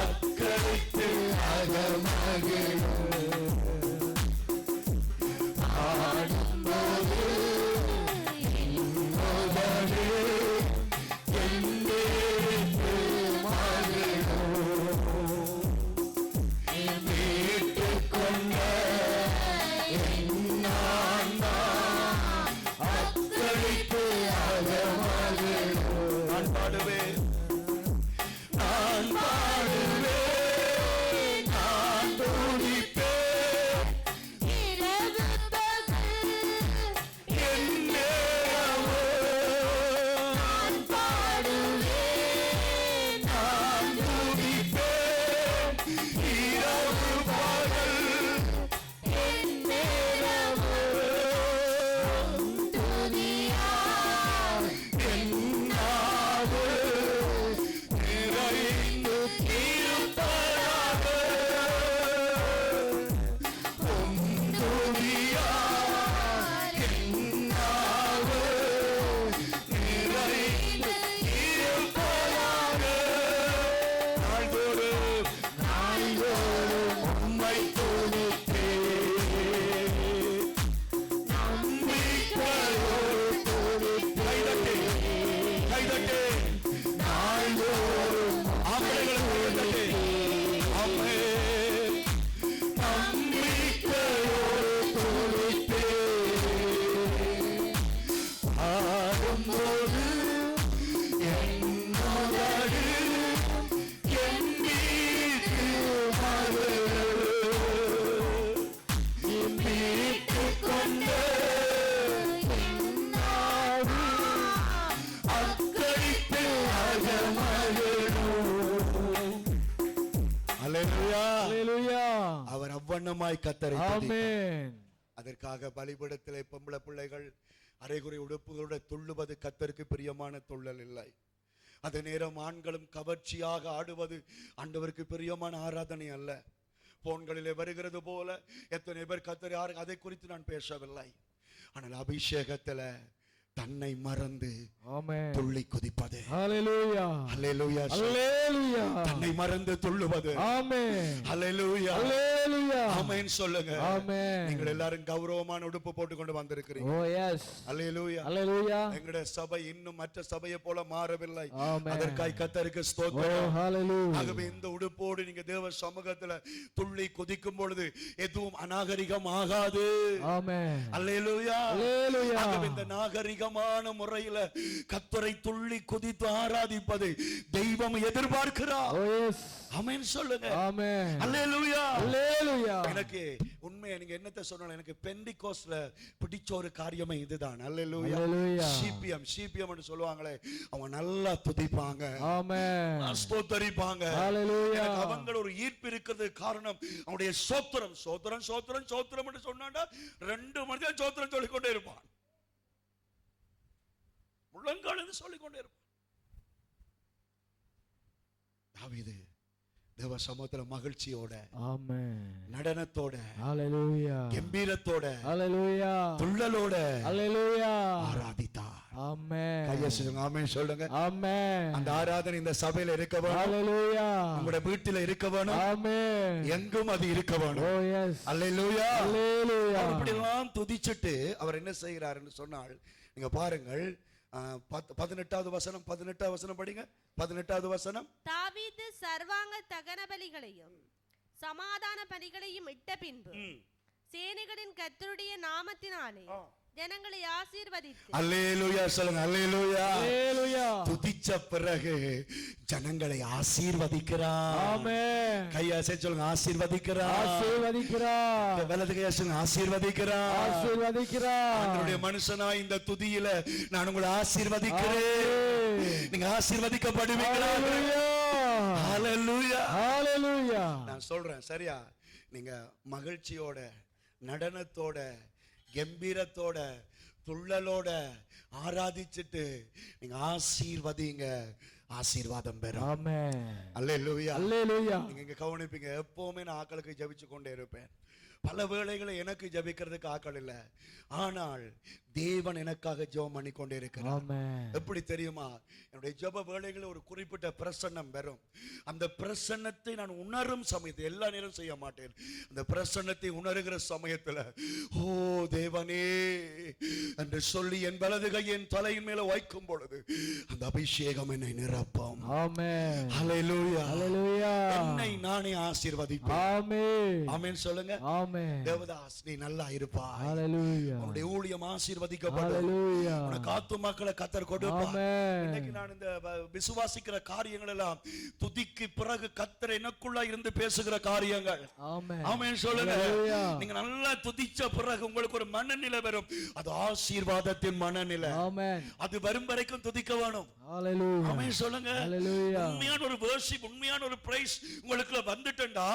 அக்களித்து அகமகிழும். பாடும்போது என்னுதடு கம்பீரித்து மகிழும், மீட்டு கொண்ட என் ஆன்மா அக்களித்து அகமகிழும். நான் பாடுவேன், நான் பாடுவேன், நான் துதிப்பேன், இரவு பகல் என் நேரமோ நான் பாடுவேன் நான் துதிப்பேன், இரவு பகல் என் நேரமோ துதியாய் என் நாவு நிறைந்து இருப்பதாக. உம் துதியால் என் நாவு நிறைந்து இருப்பதாக. நாள்தோறும் உம்மை துதிப்பேன், நம்பிக்கையோடு துதிப்பேன். கைதட்டி, நாள்தோறும் ஆம்பளைகளுக்கு கைதட்டி. ஆமென். நம்பிக்கையோடு துதிப்பேன். பாடும்போது என்னுதடு கம்பீரித்து மகிழும், மீட்டுக் கொண்ட என் ஆவி அக்களித்து அகமகிழும். அல்லேலூயா. Hallelujah. அவர் அவ்வண்ணமாய் கத்தரை துதித்தார். Amen. அதற்காக பலிபீடத்திலே பொம்பளை பிள்ளைகள் அரைகுறை உடுப்புகளோட துள்ளுவது கத்தருக்கு பிரியமான துள்ளல் இல்லை. அதே நேரம் ஆண்களும் கவர்ச்சியாக ஆடுவது ஆண்டவருக்கு பிரியமான ஆராதனை அல்ல. போன்களிலே வருகிறது போல எத்தனை பேர் கத்தரை அதை குறித்து நான் பேசவில்லை. ஆனால் அபிஷேகத்துல தன்னை மறந்து Amen. துள்ளி குதிப்பது. Hallelujah. அல்லேலூயா. Hallelujah. தன்னை மறந்து துள்ளுவது. Amen. அல்லேலூயா. Hallelujah. ஆமென் சொல்லுங்க. Amen. நீங்கள் எல்லாரும் கௌரவமான உடுப்பு போட்டுக்கொண்டு வந்திருக்கிறீங்க. Oh yes. அல்லேலூயா. Hallelujah. எங்களுடைய சபை இன்னும் மற்ற சபையை போல மாறவில்லை. Amen. அதற்காய் கர்த்தருக்கு Oh ஸ்தோத்திரம். hallelujah. ஆகவே இந்த உடுப்போடு நீங்க தேவ சமூகத்துல துள்ளி குதிக்கும் பொழுது எதுவும் அநாகரிகம் ஆகாது. Amen. அல்லேலூயா. Hallelujah. ஆகவே இந்த நாகரிகமான முறையில கர்த்தரை துள்ளி குதித்து ஆராதிப்பது தெய்வம் எதிர்பார்க்கிறார். Oh yes. ஆமென் சொல்லுங்க. Amen. அல்லேலூயா. Hallelujah. எனக்கு உண்மையா நீங்க என்னத்தை சொன்னாலும் எனக்கு பெண்டிகோஸ்ட்ல பிடிச்ச ஒரு காரியமே இதுதான். அல்லேலூயா. Hallelujah. சிபிஎம் ன்னு சொல்லுவாங்களே, அவங்க நல்லா துதிப்பாங்க, Amen. ஸ்தோத்தரிப்பாங்க. Hallelujah. எனக்கு அவங்கள ஒரு ஈர்ப்பு இருக்கிறது காரணம் அவங்களுடைய சோத்திரம் சோத்திரம் சோத்திரம் சோத்திரம் என்று சொன்னாண்டா 2 மணி நேரம் சோத்திரம் சொல்லிக்கொண்டே இருப்பான், முழங்கால் சொல்லிக்கொண்டே இருப்பான். தாவீது தேவ சமூகத்துல மகிழ்ச்சியோட, Amen. நடனத்தோட, Hallelujah. கம்பீரத்தோட, Hallelujah. துள்ளலோட Hallelujah. ஆராதித்தார். Amen. கையை சொல்லுங்க, ஆமென் சொல்லுங்க. Amen. அந்த ஆராதனை இந்த சபையில இருக்க வேணும், Hallelujah. உங்களுடைய வீட்டில இருக்க வேணும், Amen. எங்கும் அது இருக்க வேணும். Oh yes. அல்லேலூயா. Hallelujah. அப்படிலாம் துதிச்சிட்டு அவர் என்ன செய்கிறார்னு சொன்னால், நீங்க பாருங்கள் 18வது வசனம், 18வது வசனம் படிங்க. 18வது வசனம். தாவீது சர்வாங்க தகன பலிகளையும் சமாதான பலிகளையும் இட்ட பின்பு சேனைகளின் கர்த்தருடைய நாமத்தினாலே ஜனங்களை ஆசீர்வதித்து. அல்லேலூயா சொல்லுங்க. அல்லேலூயா. Hallelujah. துதிச்ச பிறகு ஜனங்களை ஆசீர்வதிக்கிறார். Amen. கையாசை சொல்லுங்க, ஆசீர்வதிக்கிறார். ஆசீர்வதிக்கிறார். வலது கையா சொல்லுங்க, ஆசீர்வதிக்கிறார். ஆசீர்வதிக்கிறார். ஆண்டவருடைய மனுஷனா இந்த துதியில நான் உங்களை ஆசீர்வதிக்கிறேன். Amen. நீங்க ஆசீர்வதிக்கப்படுவீங்களா? ஹalleluya. Hallelujah. நான் சொல்றேன் சரியா, நீங்க மகிழ்ச்சியோட, நடனத்தோட, கம்பீரத்தோட, துள்ளலோட ஆராதிச்சிட்டு நீங்க ஆசீர்வதிங்க, ஆசீர்வாதம் பெறும். Amen. அல்லேலூயா. Hallelujah. நீங்க இங்க கவனிப்பீங்க, எப்பவுமே நான் ஆக்களுக்கு ஜெபிச்சு கொண்டே இருப்பேன். பல வேளைகளை எனக்கு ஜெபிக்கிறதுக்கு ஆக்கள் இல்லை, ஆனால் தேவன் எனக்காக ஜெபம் பண்ணி கொண்டே இருக்கிறார். Amen. எப்படி தெரியுமா? என்னுடைய ஜெப வேளைகளில் ஒரு குறிப்பிட்ட பிரசன்னம் வரும். அந்த பிரசன்னத்தை நான் உணரும் சமயத்தில், எல்லா நேரம் செய்ய மாட்டேன், அந்த பிரசன்னத்தை உணர்கிற சமயத்தில் ஓ தேவனே என்று சொல்லி என் வலது கை என் தலையின் மேல வைக்கும் பொழுது அந்த அபிஷேகம் என்னை நிரப்பும். Amen. ஹalleluya. Hallelujah. என்னை நானே ஆசீர்வதிப்பேன். Amen. ஆமென் சொல்லுங்க. Amen. தேவதாஸ் நீ நல்லா இருப்பாய். Hallelujah. உன்னுடைய ஊழியம் ஆசீர்வதிக்கப்படும். Hallelujah. உனக்கு ஆத்துமாக்களை கர்த்தர் கொடுப்பார். Amen. இன்னைக்கு நான் இந்த விசுவாசிக்கிற காரியங்கள் எல்லாம் துதிக்கு பிறகு கர்த்தர் எனக்குள்ள இருந்து பேசுகிற காரியங்கள். Amen. ஆமென் சொல்லுங்க. Hallelujah. நீங்க நல்லா துதிச்ச பிறகு உங்களுக்கு ஒரு மனநிலை வரும், அது ஆசீர்வாதத்தின் மனநிலை. Amen. அது வரும் வரைக்கும் துதிக்க வேணும். Hallelujah. ஆமென் சொல்லுங்க. Hallelujah. உண்மையான ஒரு worship, உண்மையான ஒரு praise உங்களுக்குள்ள வந்துட்டா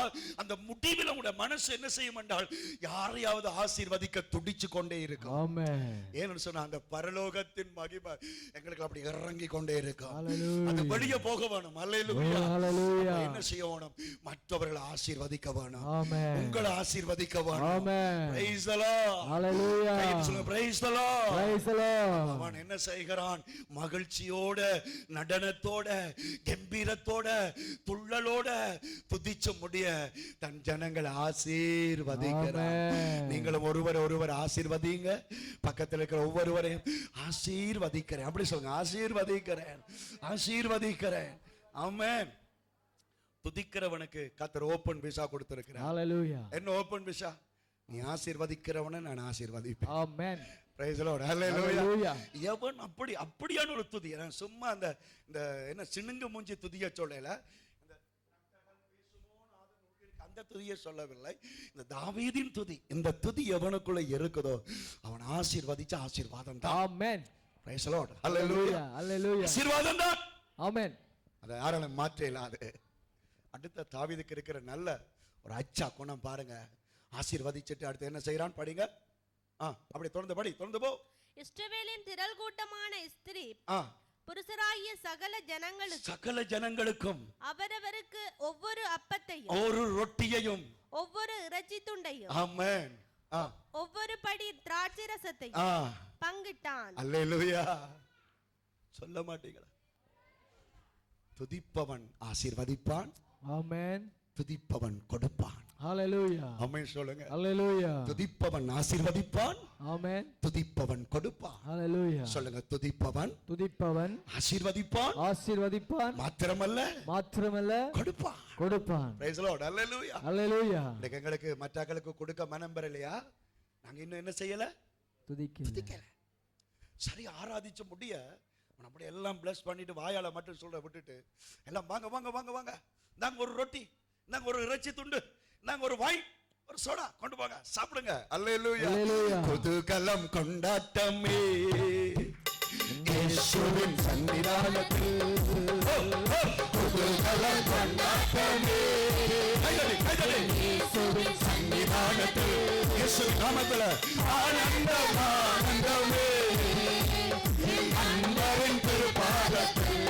அந்த முடிவில் உங்களுடைய மனசு என்ன செய்யும் என்றால் யாரையாவது ஆசீர்வதிக்க துடிச்சு கொண்டே இருக்கும். Amen. ஏன்னு சொன்னா அந்த பரலோகத்தின் மகிமை எங்களுக்கு அப்படி இறங்கி கொண்டே இருக்கும். Hallelujah. அது வெளியே போக வேணும். அல்லேலூயா. Oh, hallelujah. என்ன செய்ய வேணும்? மற்றவர்களை ஆசீர்வதிக்க வேணும். Amen. உங்களை ஆசீர்வதிக்க வேணும். Amen. Praise the Lord. Hallelujah. கையை சொல்லுங்க, praise the Lord. Praise the Lord. அவன் என்ன செய்கிறான்? மகிழ்ச்சியோட, நடனத்தோட, கம்பீரத்தோட, துள்ளலோட துதிச்சு முடிய தன் ஜனங்களை ஆசீர்வதிக்கிறான். Amen. நீங்களும் ஒருவர் ஆசீர்வதிங்க, பக்கத்தில் இருக்கிற ஒவ்வொருவரையும் ஆசீர்வதிக்கிறேன். அப்படி சொல்லுங்க, ஆசீர்வதிக்கிறேன், ஆசீர்வதிக்கிறேன். ஆமென். துதிக்கிறவனுக்கு கர்த்தர் ஓபன் விசா கொடுத்திருக்கிறார். Hallelujah. என்ன ஓபன் விசா? நீ ஆசீர்வதிக்கிறவனை நான் ஆசீர்வதிப்பேன். Amen. Praise the Lord. Hallelujah. Hallelujah. எவன் அப்படியான ஒரு துதி, நான் சும்மா அந்த என்ன சினுங்க மூஞ்சி துதிய சொல்லல, அந்த துதியை சொல்லவில்லை, இந்த தாவீதின் துதி. இந்த துதி எவனுக்குள்ள இருக்குதோ அவன் ஆசீர்வதிச்ச ஆசீர்வாதம் தான். Amen. Praise the Lord. Hallelujah. Hallelujah. ஆசீர்வாதம் தான். Amen. அதை யாராலும் மாற்ற இல்லாது. அடுத்த தாவீதுக்கு இருக்கிற நல்ல ஒரு அச்சா குணம் பாருங்க. ஆசீர்வதிச்சிட்டு அடுத்து என்ன செய்யறான் படிங்க. அப்படி தொடர்ந்து படி, தொடர்ந்து போ. இஸ்ரவேலின் திரள் கூட்டமான ஸ்திரீ புருஷராகிய சகல ஜனங்களுக்கும் அவரவருக்கு ஒவ்வொரு அப்பத்தையும் ஒரு ரொட்டியையும் ஒவ்வொரு இறைச்சி துண்டையும் ஆமென் ஒவ்வொரு படி திராட்சை ரசத்தையும் பங்கிட்டான். அல்லேலூயா. சொல்ல மாட்டீங்களா? துதிப்பவன் ஆசீர்வதிப்பான். Amen. துதிப்பவன் கொடுப்பான். Hallelujah. ஆமென் சொல்லுங்க. Hallelujah. துதிப்பவன் ஆசீர்வதிப்பான். Amen. துதிப்பவன் கொடுப்பான். Hallelujah. சொல்லுங்க, துதிப்பவன் ஆசீர்வதிப்பான். ஆசீர்வதிப்பான். மாத்திரமல்ல கொடுப்பான். Praise the Lord. Hallelujah. Hallelujah. எங்களுக்கு மற்றவங்களுக்கு கொடுக்க மனம் வரலையா? நாங்க இன்னும் என்ன செய்யல? துதிக்கல. சரி, ஆராதிச்ச முடிய அப்படி எல்லாம் பிளஸ் பண்ணிட்டு வாயால மட்டும் சொல்ற விட்டுட்டு எல்லாம் வாங்க வாங்க வாங்க வாங்க, நாங்க ஒரு ரொட்டி, நாங்க ஒரு இறைச்சி துண்டு, நாங்க ஒரு வைன், ஒரு சோடா கொண்டு போங்க, சாப்பிடுங்க. அல்லேலூயா. குதூகலம் கொண்டாட்டமே இயேசுவின் சன்னிதானத்தில், குதூகலம் கொண்டாட்டமே இயேசுவின் சன்னிதானத்தில், இயேசுவின் நாமத்தில் ஆனந்தம் ஆனந்தமே அன்பரின் திருப்பாதத்தில்.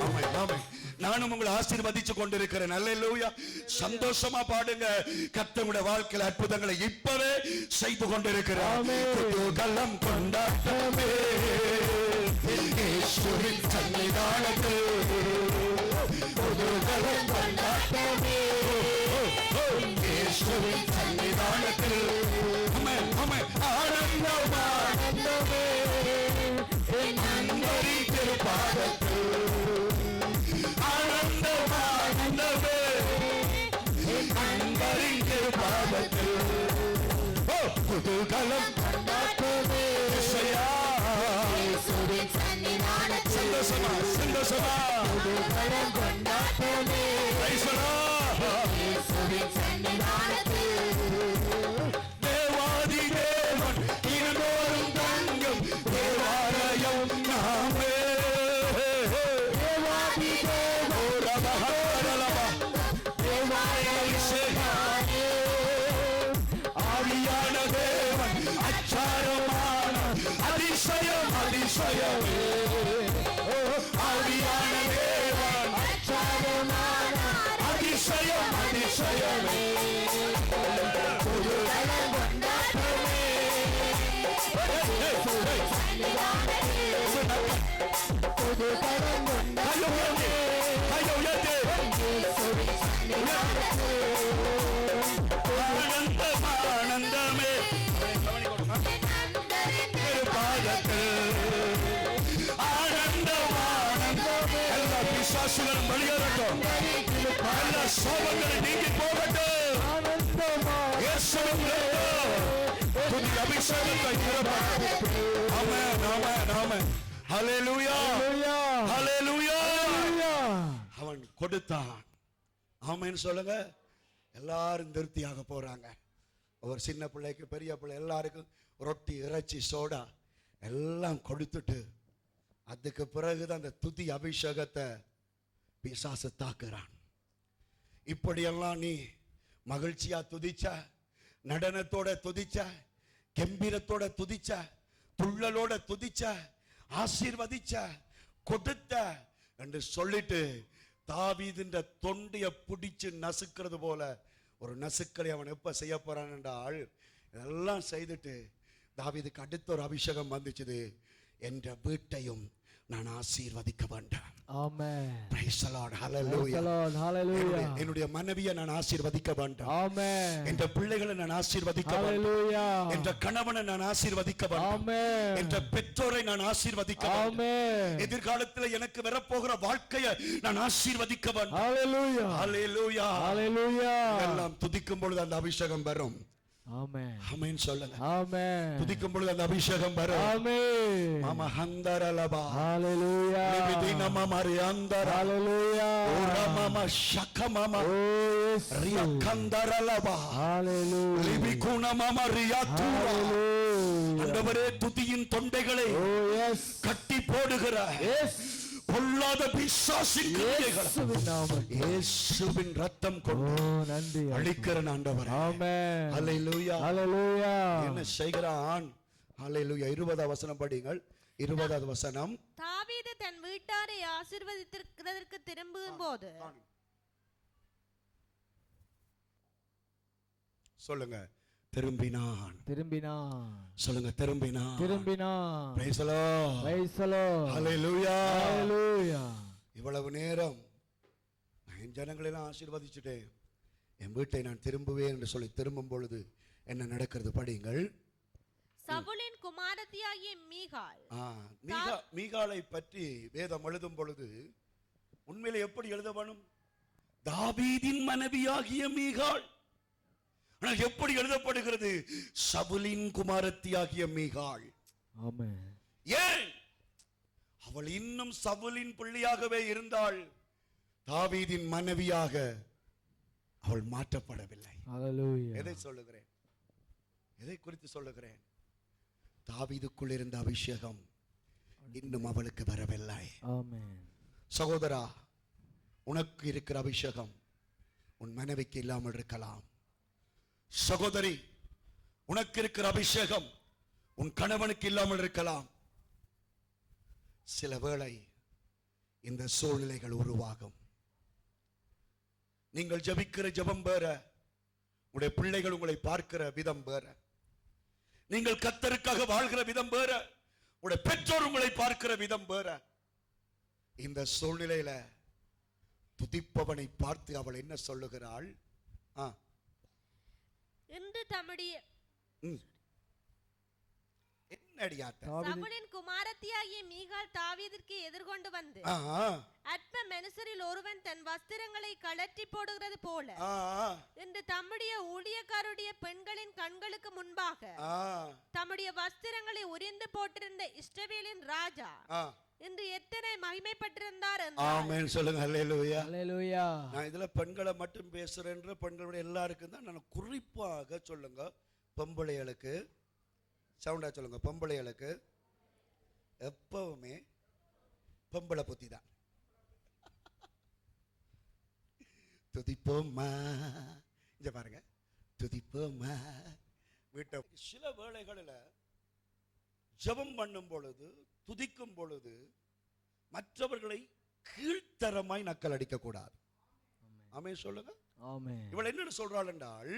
ஆமென் ஆமென். நானும் உங்களை ஆசீர்வதிச்சு கொண்டிருக்கிறேன். அல்லேலூயா. சந்தோஷமா பாடுங்க. கர்த்தருடைய வாழ்க்கையில அற்புதங்களை இப்பவே செய்து கொண்டிருக்கிறார். குதூகலம் கொண்டாட்டமே இயேசுவின் சன்னிதானத்தில், குதூகலம் கொண்டாட்டமே இயேசுவின் சன்னிதானத்தில். ஆமென் ஆமென். ஆனந்தம் ஆனந்தமே அன்பரின் திருப்பாதத்தில், ஆனந்தம் ஆனந்தமே அன்பரின் திருப்பாதத்தில். குதூகலம் கொண்டாட்டமே இயேசுவின் சன்னிதானத்தில், சந்தோஷமா சந்தோஷமா குதூகலம் கொண்டாட்டமே இயேசுவின் சன்னிதானத்தில். தேவாதி தேவன் இருந்தோறும் தங்கும் தேவாலயம் நாமே, தேவாதி தேவன் ஆவியான தேவன் அச்சாரமான அதிசயம் அதிசயமே, ஆவியான தேவன் அச்சாரமான அதிசயம் அதிசயமே. குதூகலம் கொண்டாட்டமே குதூகலம் கொண்டாட்டமே ஆனந்தம் ஆனந்தமே திருப்பாதத்தில், ஆனந்தம் ஆனந்தமே. எல்லா பிசாசுகளும் வெளியேறட்டும், எல்லா சோகங்களும் நீங்கி போகட்டும். இயேசுவின் ரத்தம் புதிய அபிஷேகத்தை நிரப்பட்டும். ஆமென் ஆமென் ஆமென். ஹல்லேலூயா ஹல்லேலூயா. அவன் கொடுத்தான். ஆமென் சொல்லுங்க. எல்லாரும் திருப்தியாக போறாங்க. ஒரு சின்ன பிள்ளைக்கு பெரிய பிள்ளை எல்லாருக்கும் ரொட்டி இறைச்சி சோடா எல்லாம் கொடுத்துட்டு அதுக்கு பிறகுதான் அந்த துதி அபிஷேகத்தை பிசாசு தாக்குறான். இப்படியெல்லாம் நீ மகிழ்ச்சியா துதிச்ச, நடனத்தோட துதிச்ச, கம்பீரத்தோட துதிச்ச, துள்ளலோட துதிச்ச, ஆசீர்வதிச்ச, கொடுத்த என்று சொல்லிட்டு தாவீதின் தொண்டைய பிடிச்சு நசுக்கிறது போல ஒரு நசுக்களை அவன் எப்ப செய்ய போறான் என்றால், இதெல்லாம் செய்துட்டு தாவீதுக்கு அடுத்த ஒரு அபிஷேகம் வந்துச்சு. என்ற வீட்டையும் நான் ஆசீர்வதிக்க வேண்டாம். ஆமென். Praise the Lord. Hallelujah. Praise the Lord. Hallelujah. என்னுடைய மனைவியை நான் ஆசீர்வதிக்க வேண்டாம். ஆமென். என்ற பிள்ளைகளை நான் ஆசீர்வதிக்க வேண்டாம். Hallelujah. என்ற கணவனை நான் ஆசீர்வதிக்க வேண்டாம். ஆமென். என்ற பெற்றோரை நான் ஆசீர்வதிக்க வேண்டாம். ஆமென். எதிர்காலத்தில் எனக்கு வரப்போகிற வாழ்க்கையை நான் ஆசீர்வதிக்க வேண்டாம். Hallelujah. Hallelujah. Hallelujah. எல்லாம் துதிக்கும் பொழுது அந்த அபிஷேகம் வரும். ஆமென். ஆமென் சொல்லுங்க. ஆமென். துதிக்கும் பொழுது அந்த அபிஷேகம் வரும். ஆமென். மாமா ஹந்தரலபா. Hallelujah. லிபிதின மாமா ரியாந்தர. Hallelujah. ஓரா மாமா ஷக்கமாமா. Oh yes. ரியாக்கந்தரலபா. Hallelujah. லிபிகுன மாமா ரியாத்துரா. Hallelujah. ஆண்டவரே துதியின் தொண்டைகளை Oh yes. கட்டி போடுகிற Yes. பொல்லாத பிசாசின் கிரியைகளை இயேசுவின் நாமத்தில் இயேசுவின் ரத்தம் கொண்டு நன்றி அழிக்கிற ஆண்டவர். ஆமென். ஹல்லேலூயா. ஹல்லேலூயா. என்ன செய்கிறான்? ஹல்லேலூயா. 20வது வசனம் படிங்கள். 20வது வசனம். தாவீது தன் வீட்டாரை ஆசீர்வதித்திருக்கிறதற்கு திரும்பும் போது சொல்லுங்க. திரும்பினான். திரும்பினான். சொல்லுங்க. திரும்பினான். திரும்பினான். Praise the Lord. Praise the Lord. Hallelujah. Hallelujah. இவ்வளவு நேரம் நான் என் ஜனங்களை எல்லாம் ஆசீர்வதிச்சுட்டேன், என் வீட்டை நான் திரும்புவேன் என்று சொல்லி திரும்பும் பொழுது என்ன நடக்கிறது படியுங்கள். சவுலின் குமாரத்தியாகிய மீகாள். மீகாளை பற்றி வேதம் எழுதும் பொழுது உண்மையிலே எப்படி எழுத வேணும்? தாவீதின் மனைவியாகிய மீகாள். ஆனால் எப்படி எழுதப்படுகிறது? சவுலின் குமாரத்தியாகிய மீகாள். ஆமென். ஏன் அவள் இன்னும் சவுலின் பிள்ளையாகவே இருந்தாள். தாவீதின் மனைவியாக அவள் மாற்றப்படவில்லை. Hallelujah. எதை சொல்லுகிறேன்? எதை குறித்து சொல்லுகிறேன்? தாவீதுக்குள் இருந்த அபிஷேகம் இன்னும் அவளுக்கு வரவில்லை. Amen. சகோதரா, உனக்கு இருக்கிற அபிஷேகம் உன் மனைவிக்கு இல்லாமல் இருக்கலாம். சகோதரி, உனக்கு இருக்கிற அபிஷேகம் உன் கணவனுக்கு இல்லாமல் இருக்கலாம். சில வேளை இந்த சூழ்நிலைகள் உருவாகும். நீங்கள் ஜெபிக்கிற ஜெபம் வேற, உங்களுடைய பிள்ளைகள் உங்களை பார்க்கிற விதம் வேற, நீங்கள் கர்த்தருக்காக வாழ்கிற விதம் வேற, உங்களுடைய பெற்றோர் உங்களை பார்க்கிற விதம் வேற. இந்த சூழ்நிலையில துதிப்பவனை பார்த்து அவள் என்ன சொல்லுகிறாள்? இன்று தம்முடைய சவுலின் குமாரத்தியாகிய மீகாள் தாவீதிற்கு எதிர்கொண்டு வந்து அற்ப மனுஷரில் ஒருவன் தன் வஸ்திரங்களை கழற்றி போடுகிறது போல என்று தம்முடைய ஊழியக்காருடைய பெண்களின் கண்களுக்கு முன்பாக தம்முடைய வஸ்திரங்களை உரிந்து போட்டிருந்த இஸ்ரவேலின் ராஜா என்று எத்தனை மகிமைப்பட்டிருந்தார். ஆமென் சொல்லுங்க. ஹல்லேலூயா. Hallelujah. நான் இதுல பெண்களை மட்டும் பேசுறேன். பெண்களுடைய எல்லாருக்கும் தான் நான் குறிப்பாக சொல்லுங்க. பொம்பளைகளுக்கு சவுண்டா சொல்லுங்க. பொம்பளைகளுக்கு எப்பவுமே பொம்பளை புத்தி தான். துதிப்போமா, இங்க பாருங்க, துதிப்போமா. வீட்டை சில வேளைகளில் ஜெபம் பண்ணும் பொழுது, துதிக்கும் பொழுது மற்றவர்களை கீழ்த்தரமாய் நக்கல் அடிக்க கூடாது. ஆமென் சொல்லுங்க. ஆமென். இவள் என்ன சொல்றாள் என்றால்,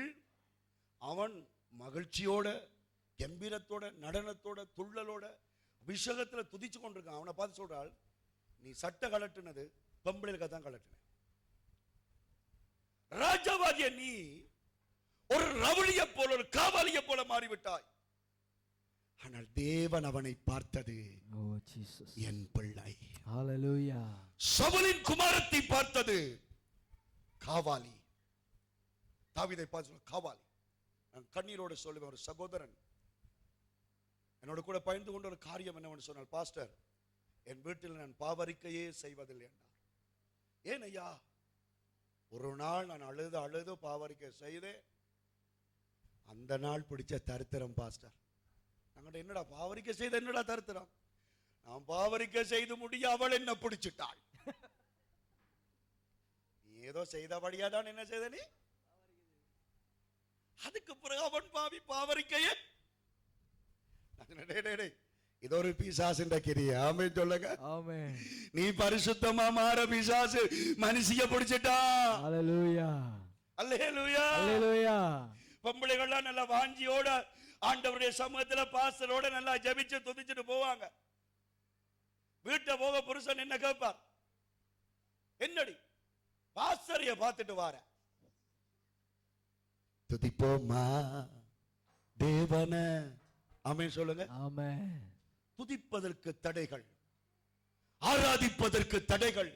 அவன் மகிழ்ச்சியோட, கம்பீரத்தோட, நடனத்தோட, துள்ளலோட, அபிஷேகத்துல துதிச்சு கொண்டிருக்கான். அவனை பார்த்து சொல்றாள், நீ சட்டை கலட்டுனது பொம்பளைகளுக்கு தான் கலட்டுன. ராஜாவாகிய நீ ஒரு ரவுளிய போல, ஒரு காவலிய போல மாறிவிட்டாய். ஆனால் தேவன் அவனை பார்த்தது என் பிள்ளை. Hallelujah. சவுலின் குமாரத்தை பார்த்தது காவாலி. தாவீதை பார்த்து காவாலி. நான் கண்ணீரோடு சொல்லுவேன், ஒரு சகோதரன் என்னோட கூட பயந்து கொண்ட ஒரு காரியம் என்னவென்று சொன்னால், பாஸ்டர், என் வீட்டில் நான் பாவரிக்கையே செய்வதில்லை என்றார். ஏன் ஐயா? ஒரு நாள் நான் அழுது பாவரிக்கை செய்தேன். அந்த நாள் பிடிச்ச தரித்திரம் பாஸ்டர். நாங்கள் என்னடா பாவரிக்கை செய்த, என்னடா தரித்திரம்? நான் பாவரிக்கை செய்து முடிய அவள் என்ன பிடிச்சிட்டாள். ஏதோ செய்தபடியா தான் என்ன செய்த நீ? அதுக்கு பிறகு அவன் பாவரிக்கையே இது ஒரு பிசாசுன்ற கிரியா. ஆமென் சொல்லுங்க. ஆமென். நீ பரிசுத்தமா மாற பிசாசு மனுஷிய பிடிச்சிட்டா. ஹல்லேலூயா. அல்லேலூயா. ஹல்லேலூயா. பொம்பளைகள்லாம் நல்லா வாஞ்சியோட ஆண்டவருடைய சமூகத்துல பாஸ்டரோட நல்லா ஜெபிச்சு துதிச்சுட்டு போவாங்க. வீட்டை போக புருஷன் என்ன கேட்பார்? என்னடி பாஸ்டரைய பார்த்துட்டு வார, துதிப்போமா தேவன. ஆமென் சொல்லுங்க. ஆமென். துதிப்பதற்கு தடைகள், ஆராதிப்பதற்கு தடைகள்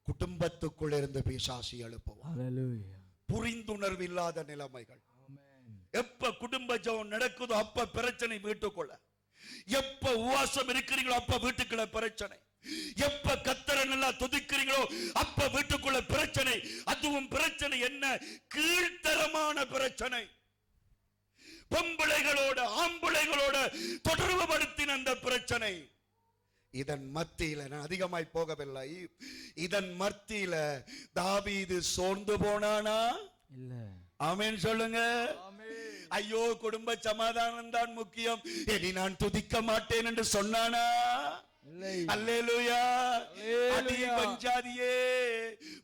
குடும்பத்துக்குள் இருந்து பிசாசு எழுப்புவார். ஹல்லேலூயா. புரிந்துணர்வு இல்லாத நிலைமைகள். ஆமென். எப்ப குடும்ப ஜெபம் நடக்குதோ அப்ப பிரச்சனை வீட்டுக்குள்ள. எப்ப உவாசம் இருக்கிறீங்களோ அப்ப வீட்டுக்குள்ள பிரச்சனை. எப்ப கர்த்தரை நல்லா துதிக்கிறீங்களோ அப்ப வீட்டுக்குள்ள பிரச்சனை. அதுவும் பிரச்சனை என்ன? கீழ்த்தரமான பிரச்சனை. பொம்பளைகளோட ஆம்பளைகளோட தொடர்பு படுத்தின அந்த பிரச்சனை. இதன் மத்தியில நான் அதிகமாய் போகவில்லை. இதன் மத்தியில தாவீது சோர்ந்து போனானா? இல்ல. ஆமென் சொல்லுங்க. ஐயோ, குடும்ப சமாதானம் தான் முக்கியம், இனி நான் துதிக்க மாட்டேன் என்று சொன்னானா? அல்லேலூயா. அடி பஞ்சாதியே,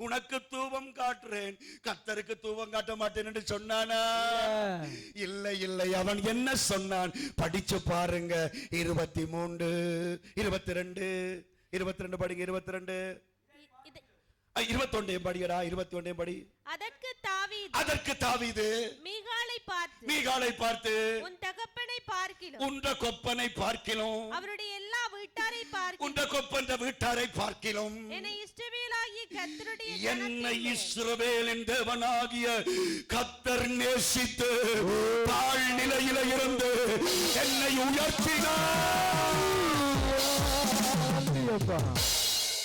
உனக்கு தூபம் காட்டுறேன், கர்த்தருக்கு தூபம் காட்ட மாட்டேன் என்று சொன்னானா? இல்லை இல்லை. அவன் என்ன சொன்னான் படிச்சு பாருங்க. 23, 22, 22 படிங்க. 22, 21 படியடா. 21 படி. அதற்கு தாவீது மீகாளை பார்த்து உன் தகப்பனை பார்க்கிலும், உன் கொப்பனை பார்க்கிலும், அவருடைய எல்லா வீட்டாரை பார்க்கிலும், உன் கொப்பன் வீட்டாரை பார்க்கிலும், என்னை இஸ்ரவேலாகிய கர்த்தருடைய என்னை இஸ்ரவேலின் தேவனாகிய கர்த்தர் நேசித்து தாழ் நிலையில இருந்து என்னை உயர்த்தினார். அப்பா.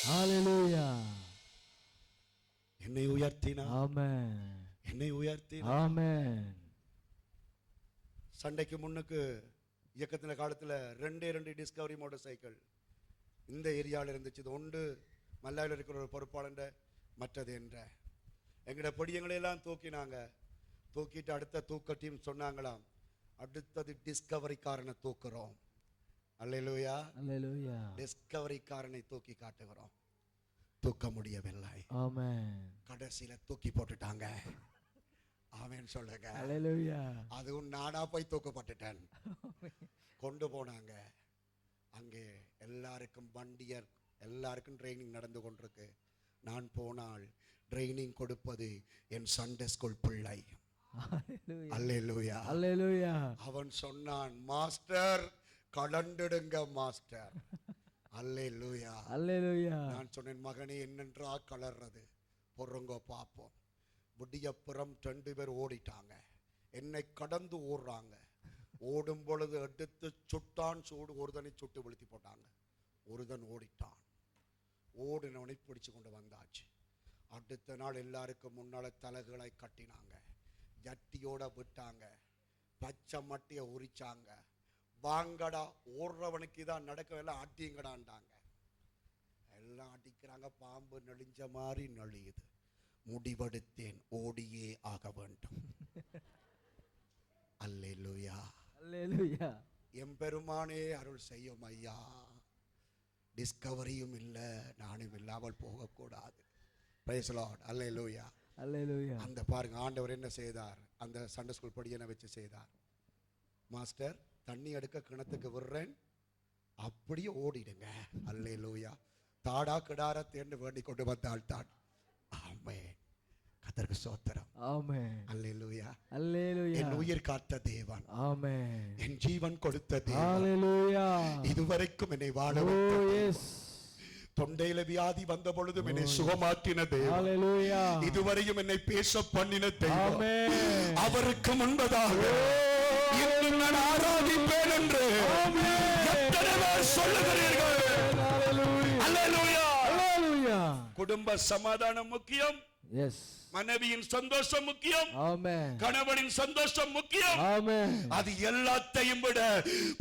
ஹalleluya. என்னை உயர்த்தினார், ஆமென். என்னை உயர்த்தினார். ஆமென். சண்டைக்கு முன்னுக்கு இயக்கத்தின காலத்துல 2 டிஸ்கவரி மோட்டார் சைக்கிள் இந்த ஏரியாவில் இருந்துச்சு. இது ஒன்று மல்லாவில் இருக்கிற ஒரு பொறுப்பாளர், மற்றது என்ற எங்கட பொடியங்களையெல்லாம் தூக்கினாங்க. தூக்கிட்டு அடுத்த தூக்க டீம் சொன்னாங்களாம், அடுத்தது டிஸ்கவரிக்காரனை தூக்குறோம். அல்லேலூயா, அல்லேலூயா. டிஸ்கவரிக்காரனை தூக்கி காட்டுகிறோம். தூக்க முடியவில்லை. ஆமென். கடைசியில தூக்கி போட்டுட்டாங்க. ஆமென் சொல்லுங்க. அல்லேலூயா. அதுவும் நானா போய் தூக்கப்பட்டுட்டேன். கொண்டு போனாங்க. அங்கே எல்லாருக்கும் வண்டியர், எல்லாருக்கும் ட்ரைனிங் நடந்து கொண்டிருக்கு. நான் போனால் ட்ரைனிங் கொடுப்பது என் சண்டே ஸ்கூல் பிள்ளை. அல்லேலூயா, அல்லேலூயா. அவன் சொன்னான், மாஸ்டர் கலண்டிடுங்க மாஸ்டர். அல்லேலூயா, அல்லேலூயா. நான் சொன்னேன், மகனே என்னென்றா கலர்றது, பொறுங்க பார்ப்போம். விடியப்புறம் 2 பேர் ஓடிட்டாங்க. என்னை கடந்து ஓடுறாங்க. ஓடும் பொழுது எடுத்து சுட்டான் சூடு. ஒருதனை சுட்டு வெளுத்தி போட்டாங்க. ஒருதன் ஓடிட்டான். ஓடினவனை பிடிச்சு கொண்டு வந்தாச்சு. அடுத்த நாள் எல்லாருக்கும் முன்னால தலகுகளை கட்டினாங்க, ஜட்டியோட விட்டாங்க, பச்சை மட்டியை உரிச்சாங்க. வாங்கடா, ஓடுறவனுக்கு தான் நடக்கவெல்லாம் அடிங்கடான்டாங்க. எல்லாம் அடிக்கிறாங்க. பாம்பு நெளிஞ்ச மாதிரி நெளியுது. முடிவெடுத்தேன், ஓடியே ஆக வேண்டும். அல்லேலூயா, அல்லேலூயா. எம்பெருமானே அருள் செய்யும் ஐயா. டிஸ்கவரியும் இல்லை, நானும் இல்லாமல் போகக்கூடாது. Praise the Lord. அல்லேலூயா, அல்லேலூயா. அந்த பாருங்க, ஆண்டவர் என்ன செய்தார், அந்த சண்டே ஸ்கூல் படியனை வச்சு செய்தார். மாஸ்டர் தண்ணி எடுக்க கிணத்துக்கு விடுறேன், அப்படியே ஓடிடுங்க. அல்லேலூயா. தாடா கிடார தேர்ந்து வேண்டி கொண்டு வந்தால் தான். ஆமென். கர்த்தருக்கு ஸ்தோத்திரம். ஆமென். அல்லேலூயா, அல்லேலூயா. என் உயிர் காத்த தேவன், ஆமென். என் ஜீவன் கொடுத்த தேவன், அல்லேலூயா. இதுவரைக்கும் என்னை வாழ ஓ வைத்த எஸ். தொண்டையில வியாதி வந்த பொழுதும் என்னை சுகமாக்கின தேவன், அல்லேலூயா. இதுவரையும் என்னை பேச பண்ணின தேவன், ஆமென். அவருக்கு முன்பதாக இன்னும் நான் ஆராதிப்பேன் என்று எத்தனை பேர் சொல்லுகிறீர்கள்? அல்லேலூயா. அல்லேலூயா. அல்லேலூயா. குடும்ப சமாதானம் முக்கியம், எஸ். மனைவியின் சந்தோஷம் முக்கியம், ஆமென். கணவனின் சந்தோஷம் முக்கியம். ஆமென். அது எல்லாத்தையும் விட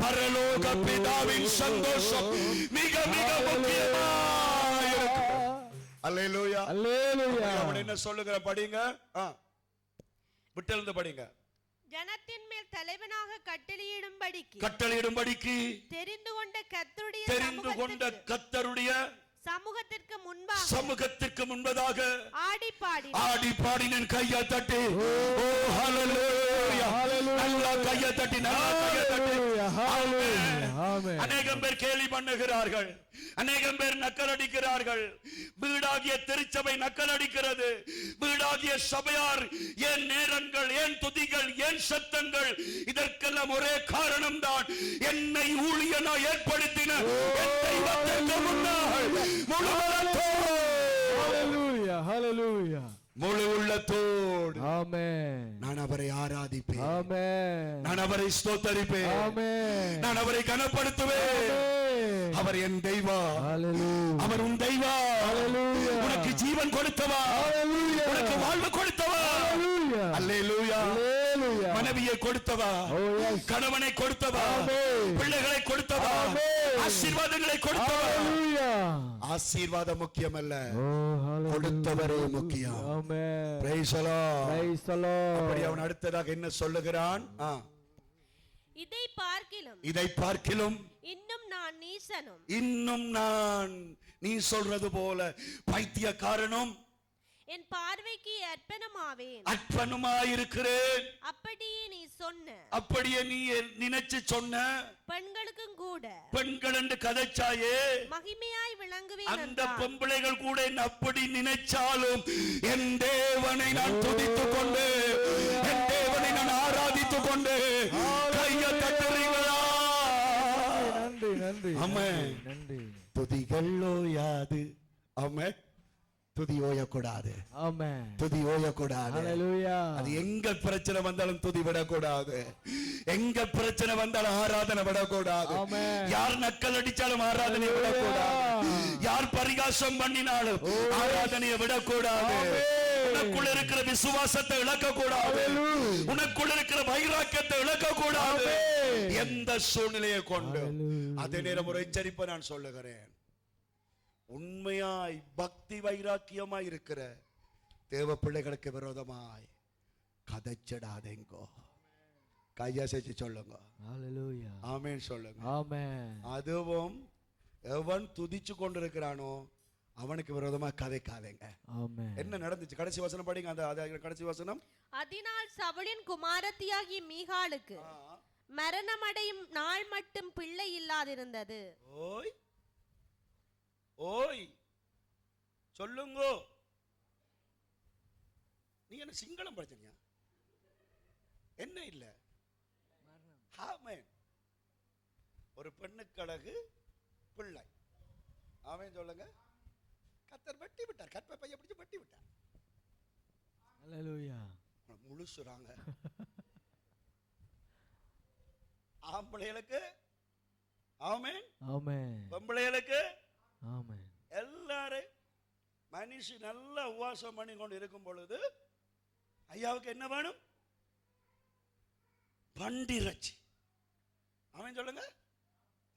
பரலோக பிதாவின் சந்தோஷம் மிக மிக முக்கியமாயிருக்கு. அல்லேலூயா, அல்லேலூயா. அவன் என்ன சொல்லுகிற படிங்க, விட்டிருந்து படிங்க. ஜனத்தின் மேல் தலைவனாக கட்டளையிடும்படிக்கு தெரிந்து கொண்ட கர்த்தருடைய சமூகத்திற்கு முன்பதாக ஆடி பாடினேன். கையை தட்டி, ஓ ஹalleluya, நல்லா கையை தட்டி, நல்லா கையை தட்டி. ஆமென். அநேகம் பேர் கேலி பண்ணுகிறார்கள், அநேகம் பேர் நக்கல் அடிக்கிறார்கள். வீடாகிய திருச்சபை நக்கல் அடிக்கிறது. வீடாகிய சபையார் ஏன் நேரங்கள், ஏன் துதிகள், ஏன் சத்தங்கள், இதற்கெல்லாம் ஒரே காரணம் தான், என்னை ஊழியனா ஏற்படுத்தின என் தெய்வத்திற்கு முன்னால் முழு உள்ளத்தோடு ஆமென். நான் அவரை ஆராதிப்பேன், ஆமென். நான் அவரை ஸ்தோத்தரிப்பேன், ஆமென். நான் அவரை கனப்படுத்துவேன். அவர் என் தெய்வம், ஹalleluya. அவர் உன் தெய்வம். ஹalleluya. உனக்கு ஜீவன் கொடுத்தவா, ஹalleluya. உனக்கு வாழ்வு கொடுத்தவா. ஹalleluya. அல்லேலூயா. ஹalleluya. மனைவியை கொடுத்தவா, Oh, yes. கணவனை கொடுத்தவா, ஆமென். பிள்ளைகளை கொடுத்தவா, ஆமென். ஆசீர்வாதங்களை கொடுத்தவா. ஹalleluya. ஆசீர்வாதம் முக்கியமல்ல, Oh, hallelujah. கொடுத்தவரே முக்கியம். ஆமென். Praise the Lord. Praise the Lord. அப்படி அவன் அடுத்ததாக என்ன சொல்லுகிறான்? இதை பார்க்கிலும் இன்னும் நான் நீ சொல்றது போல பைத்தியக்காரனும் என் பார்வைக்கு அற்பனுமாயிருக்கிறேன். அப்படியே நீ நினைச்சு சொன்ன பெண்களுக்கும் கூட பெண்கள் என்று கதைச்சாயே, மகிமையாய் விளங்குவேன். அந்த பொம்பளைகள் கூட அப்படி நினைச்சாலும் என் தேவனை நான் துதித்துக் கொண்டு, என் தேவனை நான் ஆராதித்துக் கொண்டு கையை தட்டுறீங்களா? நன்றி, நன்றி. ஆமென். நன்றி. துதிகள் ஓயாது. ஆமென். துதி ஓயக்கூடாது. ஆமென். துதி ஓயக்கூடாது. ஹalleluya. அது எங்க பிரச்சனை வந்தாலும் துதி விடக்கூடாது. எங்க பிரச்சனை வந்தாலும் ஆராதனை விடக்கூடாது. ஆமென். யார் நக்கல் அடிச்சாலும் ஆராதனை விடக்கூடாது. யார் பரிகாசம் பண்ணினாலும் ஆராதனையை விடக்கூடாது. உனக்குள்ள இருக்கிற விசுவாசத்தை இழக்க கூடாது. உனக்குள்ள இருக்கிற வைராக்கியத்தை இழக்க கூடாது. எந்த சூழ்நிலையை கொண்டு அதே நேரம் ஒரு எச்சரிப்பை நான் சொல்லுகிறேன். உண்மையாய் பக்தி வைராக்கியமாய் இருக்கிற தேவ பிள்ளைகளுக்கு விரோதமாய் கதைச்சிடாதேங்கோ. கையசைச்சு சொல்லுங்க. ஹalleluya. ஆமென் சொல்லுங்க. ஆமென். அதுவும் எவன் துதிச்சு கொண்டிருக்கிறானோ அவனுக்கு விரோதமா கதைக்காதேங்க. ஆமென். என்ன நடந்துச்சு? கடைசி வசனம் படிங்க. அந்த கடைசி வசனம். அதனால் சவுலின் குமாரத்தியாகிய மீகாளுக்கு மரணமடையும் நாள் மட்டும் பிள்ளை இல்லாதிருந்தது. ஓய் ஓய் சொல்லுங்க. நீங்க என்ன சிங்களம் படிச்சீங்க? என்ன இல்ல? ஆமென். ஒரு பெண்ணுக்கு அழகு பிள்ளை. ஆமென் சொல்லுங்க. கர்த்தர் வெட்டி விட்டார். கற்பை பைய பிடிச்சு வெட்டி விட்டார். ஹalleluya. முழுசுறாங்க. ஆம்பளைகளுக்கு ஆமென். ஆமென். பொம்பளைகளுக்கு ஆமென். எல்லாரும் மனுஷி நல்ல உபவாசம் பண்ணி கொண்டு இருக்கும் பொழுது ஐயாவுக்கு என்ன வேணும்? பண்டிரச்சி. ஆமென் சொல்லுங்க.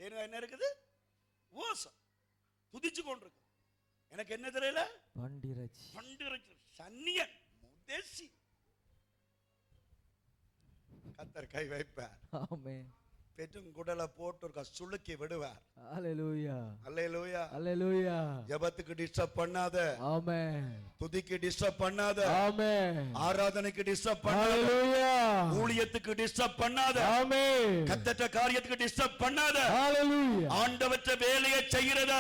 என்ன இருக்குது? உபவாசம் துதிச்சு கொண்டிருக்கு. எனக்கு என்ன தெரியல? பண்டிரச்சி. பண்டிரச்சி சன்னியன் முதேசி. கர்த்தர் கை வைப்பார். ஆமென். பெருங்குடலை போட்டு ஒரு சுளுக்கி விடுவார். ஹalleluya. அல்லேலூயா. ஹalleluya. ஜெபத்துக்கு டிஸ்டர்ப் பண்ணாத. ஆமென். துதிக்கு டிஸ்டர்ப் பண்ணாத. ஆமென். ஆராதனைக்கு டிஸ்டர்ப் பண்ணாத. ஹalleluya. ஊழியத்துக்கு டிஸ்டர்ப் பண்ணாத. ஆமென். கர்த்தருடைய காரியத்துக்கு டிஸ்டர்ப் பண்ணாத. ஹalleluya. ஆண்டவருடைய வேலையை செய்யறத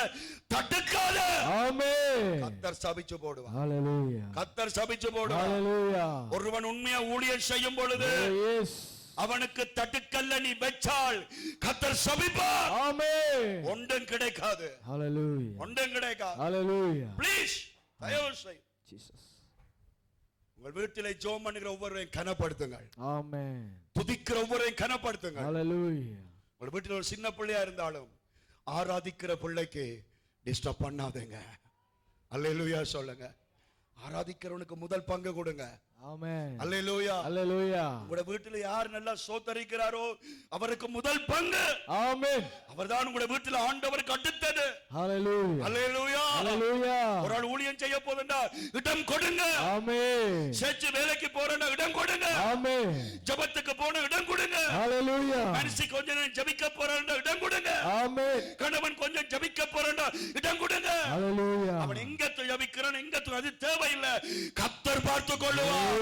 தடுக்காத. ஆமென். கர்த்தர் சபிச்சு போடுவார். ஹalleluya. கர்த்தர் சபிச்சு போடுவார். ஹalleluya. ஒருவன் உண்மையா ஊழியம் செய்யும் பொழுது எஸ். அவனுக்கு தடுக்கல்ல நீ வெச்சால் கர்த்தர் சபிப்பார். ஆமென். ஒன்றும் கிடைக்காது. ஹalleluya. ஒன்றும் கிடைக்காது. ஹalleluya. ப்ளீஸ் தயவு செய். ஜீசஸ். உங்கள் வீட்டிலே ஜெபம் பண்ணுகிற ஒவ்வொருவரையும் கனப்படுத்துங்கள். ஆமென். துதிக்கிற ஒவ்வொருவரையும் கனப்படுத்துங்கள். ஹalleluya. உங்கள் வீட்டில் ஒரு சின்ன பிள்ளையா இருந்தாலும் ஆராதிக்கிற பிள்ளைக்கு டிஸ்டர்ப் பண்ணாதீங்க. அல்லேலூயா சொல்லுங்க. ஆராதிக்கிறவனுக்கு முதல் பங்கு கொடுங்க. ஆமென். அல்லேலூயா. ஹalleluya. உங்க வீட்டில் யார் நல்லா சோதரிக்கிறாரோ அவருக்கு முதல் பங்கு. ஆமென். அவர்தான் உங்க வீட்டில் ஆண்டவருக்கு அடுத்தது. ஹalleluya. அல்லேலூயா. ஹalleluya. ஒரு ஆள் ஊழியம் செய்ய போதுண்டா இடம் கொடுங்க. ஆமென். சேர்ச்சு வேலைக்கு போறேன்னா இடம் கொடுங்க. ஆமென். ஜெபத்துக்கு போன இடம் கொடுங்க. ஹalleluya. மனுஷி கொஞ்சம் நேரம் ஜெபிக்க போறான்டா இடம் கொடுங்க. ஆமென். கணவன் கொஞ்சம் ஜெபிக்க போறான்டா இடம் கொடுங்க. ஹalleluya. அவன் எங்க ஜெபிக்கிறான் எங்க அது தேவையில்லை. கர்த்தர் பார்த்துக் கொள்ளுவார்.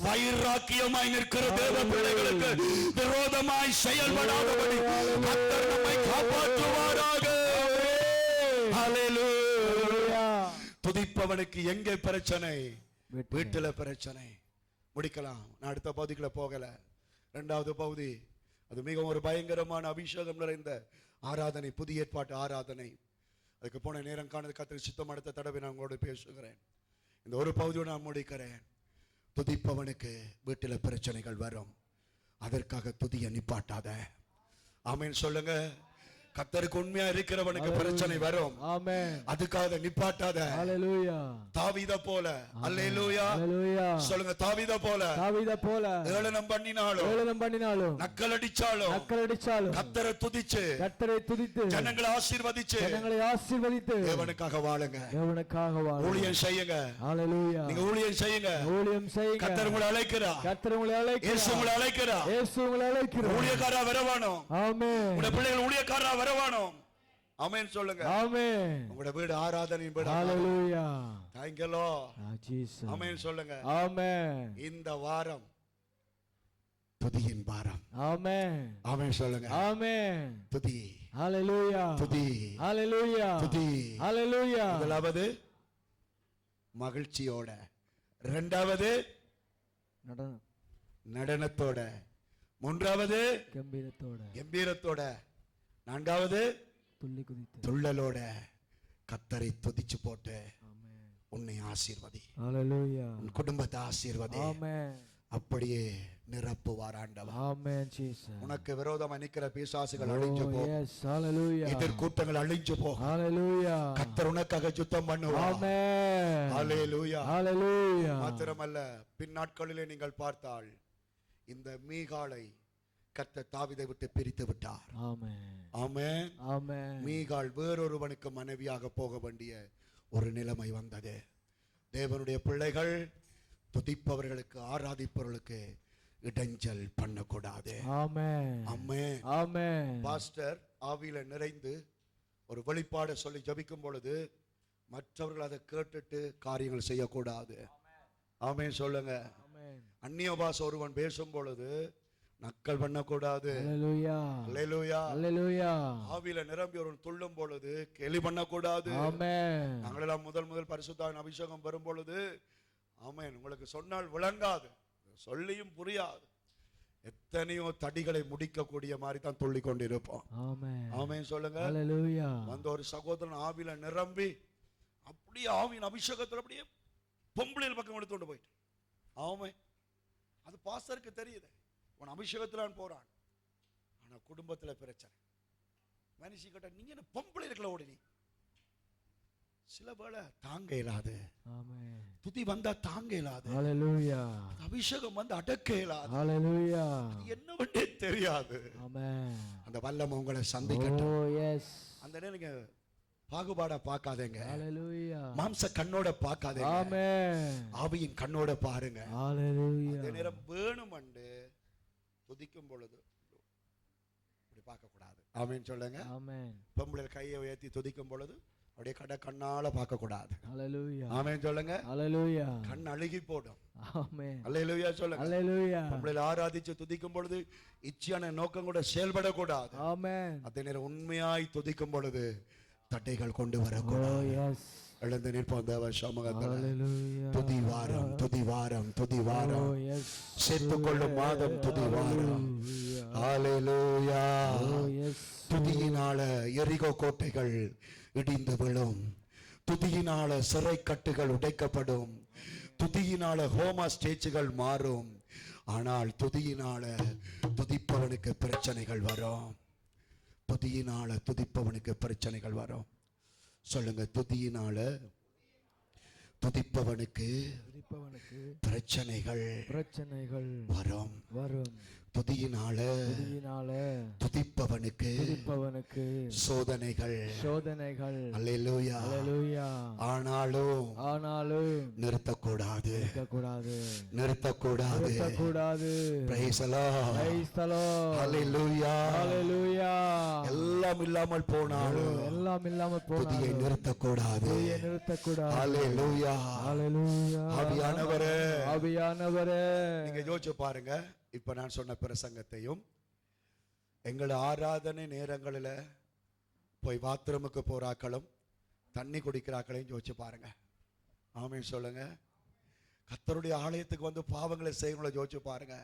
வைராக்கியமாய் நிற்கிற தேவ பிள்ளைகளுக்கு விரோதமாய் செயல்படாதபடி கர்த்தர் நம்மை காப்பாற்றுவாராக. ஹalleluya. துதிப்பவனுக்கு எங்கே பிரச்சனை? வீட்டில பிரச்சனை. முடிக்கலாம். நான் அடுத்த பகுதிக்குள்ள போகல. இரண்டாவது பகுதி அது மிகவும் ஒரு பயங்கரமான அபிஷேகம் நிறைந்த ஆராதனை, புதிய ஏற்பாட்டு ஆராதனை. அதுக்கு போன நேரம் காணது கர்த்தர் சித்தம். அடுத்த தடவை நான் உங்களோட பேசுகிறேன். இந்த ஒரு பகுதியோடு நான் முடிக்கிறேன். துதிப்பவனுக்கு வீட்டில் பிரச்சனைகள் வரும். அதற்காக துதியை நிப்பாட்டாத. ஆமென் சொல்லுங்க. கர்த்தருக்கு உண்மையா இருக்கிறவனுக்கு பிரச்சனை வரும். ஆமென். அதுக்காக நிப்பாட்டாத. ஹalleluya. தாவீத போல. அல்லேலூயா. ஹalleluya. சொல்லுங்க. தாவீத போல. தாவீத போல ஏளனம் பண்ணினாலும் நக்கல் அடிச்சாலும் கர்த்தரை துதிச்சு கர்த்தரை துதித்து ஜனங்களை ஆசீர்வதிச்சு தேவனுக்காக வாழுங்க. தேவனுக்காக வாழுங்க. ஊழியம் செய்யுங்க. ஹalleluya. நீங்க ஊழியம் செய்யுங்க. ஊழியம் செய்யுங்க. கர்த்தர் உங்களை அழைக்கிறார். கர்த்தர் உங்களை அழைக்கிறார். இயேசு உங்களை அழைக்கிறார். இயேசு உங்களை அழைக்கிறார். ஊழியக்காரா வரவானோ. ஆமென். உங்க பிள்ளைகள் ஊழியக்காரா வரவானோ. ஆமென் சொல்லுங்க. ஆமென். உங்க வீடு ஆராதனையின் வீடு. ஹalleluya. Thank you Lord. ஜீசஸ். ஆமென் சொல்லுங்க. ஆமென். இந்த வாரம் துதியின் வாரம். ஆமென். ஆமென் சொல்லுங்க. ஆமென். துதி. ஹalleluya. துதி. ஹalleluya. துதி. ஹalleluya. முதலாவது மகிழ்ச்சியோட, இரண்டாவது நடனத்தோட, மூன்றாவது கம்பீரத்தோட, நான்காவது துள்ளலோட கர்த்தரை துதிச்சு போட்டு உன்னை ஆசீர்வதி, Hallelujah. உன் குடும்பத்தை ஆசீர்வதி. Amen. அப்படியே நிரப்புவார் ஆண்டவர். Amen, Jesus. உனக்கு விரோதமா நிக்கிற பிசாசுகள் அழிஞ்சு Oh, போ, yes. Hallelujah. எதிர்கூட்டங்கள் அழிஞ்சு போ. Hallelujah. கர்த்தர் உனக்காக யுத்தம் பண்ணுவார். Amen. ஹல்லேலூயா. Hallelujah. மாத்திரமல்ல, பின்னாட்களிலே நீங்கள் பார்த்தால் இந்த மீகாளை கர்த்தர் தாவீதை விட்டு பிரித்து விட்டார். Amen. ஆமென். Amen. மீகாள் வேறொருவனுக்கு மனைவியாக போக வேண்டிய ஒரு நிலைமை வந்தது. தேவனுடைய பிள்ளைகள் துதிப்பவர்களுக்கு, ஆராதிப்பவர்களுக்கு இடைஞ்சல் பண்ணக்கூடாது. Amen. ஆமென். Amen. பாஸ்டர் ஆவியில நிறைந்து ஒரு வெளிப்பாடு சொல்லி ஜபிக்கும் பொழுது மற்றவர்கள் அதை கேட்டுட்டு காரியங்கள் செய்யக்கூடாது. ஆமென் சொல்லுங்க. Amen. அந்நிய பாஷை ஒருவன் பேசும் பொழுது நக்கல் பண்ணக்கூடாது. Hallelujah. அல்லேலூயா. Hallelujah. ஆவியில நிரம்பி ஒருவன் துள்ளும் பொழுது கேலி பண்ணக்கூடாது. Amen. நாங்களெல்லாம் முதல் பரிசுத்தாவின் அபிஷேகம் பெறும் பொழுது, ஆமென், உங்களுக்கு சொன்னால் விளங்காது, சொல்லியும் புரியாது, எத்தனையோ தடிகளை முடிக்கக்கூடிய மாதிரி தான் துள்ளி கொண்டிருப்போம். Amen. ஆமென் சொல்லுங்க. Hallelujah. வந்த ஒரு சகோதரன் ஆவியில நிரம்பி அப்படியே ஆவியின் அபிஷேகத்தில் அப்படியே பொம்பளையில் பக்கம் எடுத்துட்டு போயிட்டு, ஆமென், அது பாஸ்டருக்கு தெரியுது, உன் அபிஷேகத்தில் போறான், ஆனா குடும்பத்துல பிரச்சனை. மனுஷி கிட்ட நீங்க என்ன பொம்பளை இருக்கல ஓடி, சில வேளை தாங்க இயலாது, Amen. துதி வந்தா தாங்க இயலாது, Hallelujah. அபிஷேகம் வந்து அடக்க இயலாது, Hallelujah. என்னவென்றே தெரியாது. Amen. அந்த வல்லமை உங்களை சந்திக்கட்டும். Oh, yes. அந்த நேரம் நீங்க பாகுபாட பார்க்காதீங்க, Hallelujah. மாம்ச கண்ணோட பார்க்காதீங்க, Amen. ஆவியின் கண்ணோட பாருங்க. Hallelujah. அந்த நேரம் வேணுமண்டு துதிக்கும் பொழுது இப்படி பார்க்க கூடாது. ஆமென் சொல்லுங்க. Amen. பொம்பளை கையை உயர்த்தி துதிக்கும் பொழுது அப்படியே கண்ணால பார்க்க கூடாது. Hallelujah. ஆமென் சொல்லுங்க. Hallelujah. கண் அழுகி போடும். Amen. அல்லேலூயா சொல்லுங்க. Hallelujah. பொம்பளை ஆராதிச்சு துதிக்கும் பொழுது இச்சையான நோக்கம் கூட செயல்படக்கூடாது. Amen. அதே நேரம் உண்மையாய் துதிக்கும் பொழுது தடைகள் கொண்டு Oh, வரக்கூடாது. yes. எழுந்து நிற்போம் தேவ சமூகத்தில். Hallelujah. துதி வாரம், துதி வாரம், துதி Oh, வாரம், yes. சேர்த்துக்கொள்ளும் மாதம் துதி வாரம். Hallelujah. ஹல்லேலூயா. Oh, yes. துதியினால எரிகோ கோட்டைகள் இடிந்து விழும், துதியினால சிறை கட்டுகள் உடைக்கப்படும், துதியினால ஹோமா ஸ்டேஜ்கள் மாறும். ஆனால் துதியினால துதிப்பவனுக்கு பிரச்சனைகள் வரும். துதியினால துதிப்பவனுக்கு பிரச்சனைகள் வரும். சொல்லுங்க, துதியினால துதிப்பவனுக்கு பிரச்சனைகள் வரும். துதியினால துதிப்பவனுக்கு சோதனைகள். அல்லேலூயா. ஆனாலும் நிறுத்தக்கூடாது. Praise the Lord. Hallelujah. எல்லாம் இல்லாமல் போனாலும் துதியை நிறுத்தக்கூடாது. Hallelujah. ஆவியானவரே, நீங்க யோசிச்சு பாருங்க, இப்ப நான் சொன்ன பிரசங்கத்தையும் எங்கள் ஆராதனை நேரங்களில் போய் பாத்ரூமுக்கு போறாக்களும் தண்ணி குடிக்கிறாக்களையும் யோசிச்சு பாருங்க. ஆமென் சொல்லுங்க. கர்த்தருடைய ஆலயத்துக்கு வந்து பாவங்களை செய்யறவங்களை யோசிச்சு பாருங்க.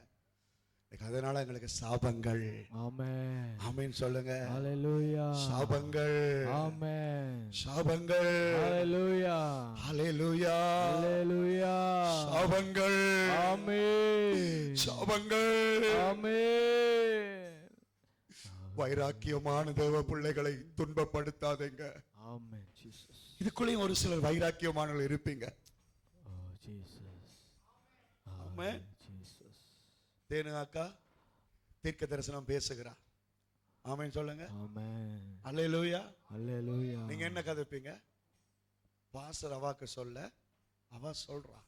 அதனால எங்களுக்கு சாபங்கள். ஆமென் சொல்லுங்க. சாபங்கள். சாபங்கள். ஹல்லேலூயா. சாபங்கள். சாபங்கள். வைராக்கியமான தேவ பிள்ளைகளை துன்பப்படுத்தாதீங்க. இதுக்குள்ளேயும் ஒரு சிலர் வைராக்கியமானவர்கள் இருப்பீங்க. ஆமென். தேனு அக்கா தீர்க்க தரிசனம் பேசுகிறா. ஆமென் சொல்லுங்க. அல்லேலூயா. நீங்க என்ன கதைப்பீங்க? பாஸ்டர் அவாக்கு சொல்ல அவ சொல்றா.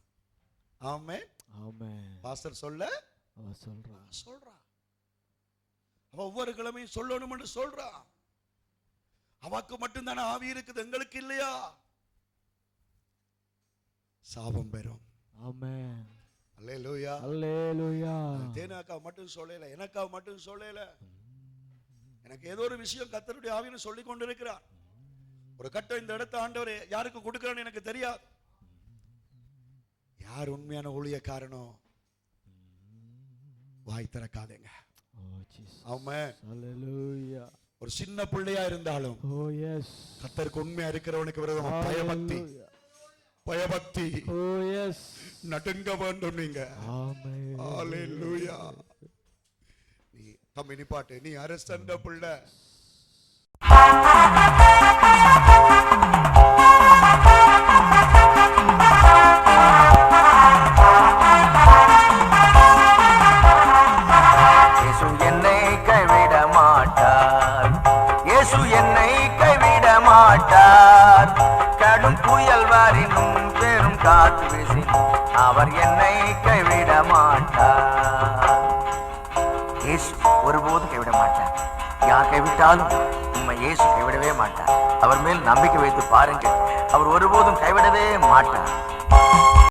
ஆமென். பாஸ்டர் சொல்ல அவ சொல்றா. அவ ஒவ்வொரு கிழமையும் சொல்லணும் என்று சொல்றா. அவாக்கு மட்டும்தானே ஆவி இருக்குது, எங்களுக்கு இல்லையா? சாபம் பெறும். அல்லேலூயா. தேனாக்கா மட்டும் சொல்லல, எனக்கா மட்டும் சொல்லல. எனக்கு ஏதோ ஒரு விஷயம் கர்த்தருடைய ஆவின்னு சொல்லி கொண்டிருக்கிறார். ஒரு கட்டம் இந்த இடத்த ஆண்டவர் யாருக்கு கொடுக்கிறான்னு எனக்கு தெரியாது. யார் உண்மையான ஊழியக்காரனோ வாய் திறக்காதீங்க. ஆமென். ஒரு சின்ன பிள்ளையா இருந்தாலும் கர்த்தருக்கு உண்மையா இருக்கிறவனுக்கு விரோதமா பயபக்தி. பயபக்தி Oh yes. நடுங்க வேண்டும் நீங்க. Amen. ஹalleluya. நீ தம்பி நிப்பாட்டு, நீ அரசண்ட புள்ள. இயேசு என்னை கைவிட மாட்டார், இயேசு என்னை கைவிட மாட்டார். கடும் புயல் வாரினும் பெரும் காற்று வீசினும் அவர் என்னை கைவிட மாட்டார். இயேசு ஒருபோதும் கைவிட மாட்டார். யார் கைவிட்டாலும் உண்மை இயேசு கைவிடவே மாட்டார். அவர் மேல் நம்பிக்கை வைத்து பாருங்கள், அவர் ஒருபோதும் கைவிடவே மாட்டார்.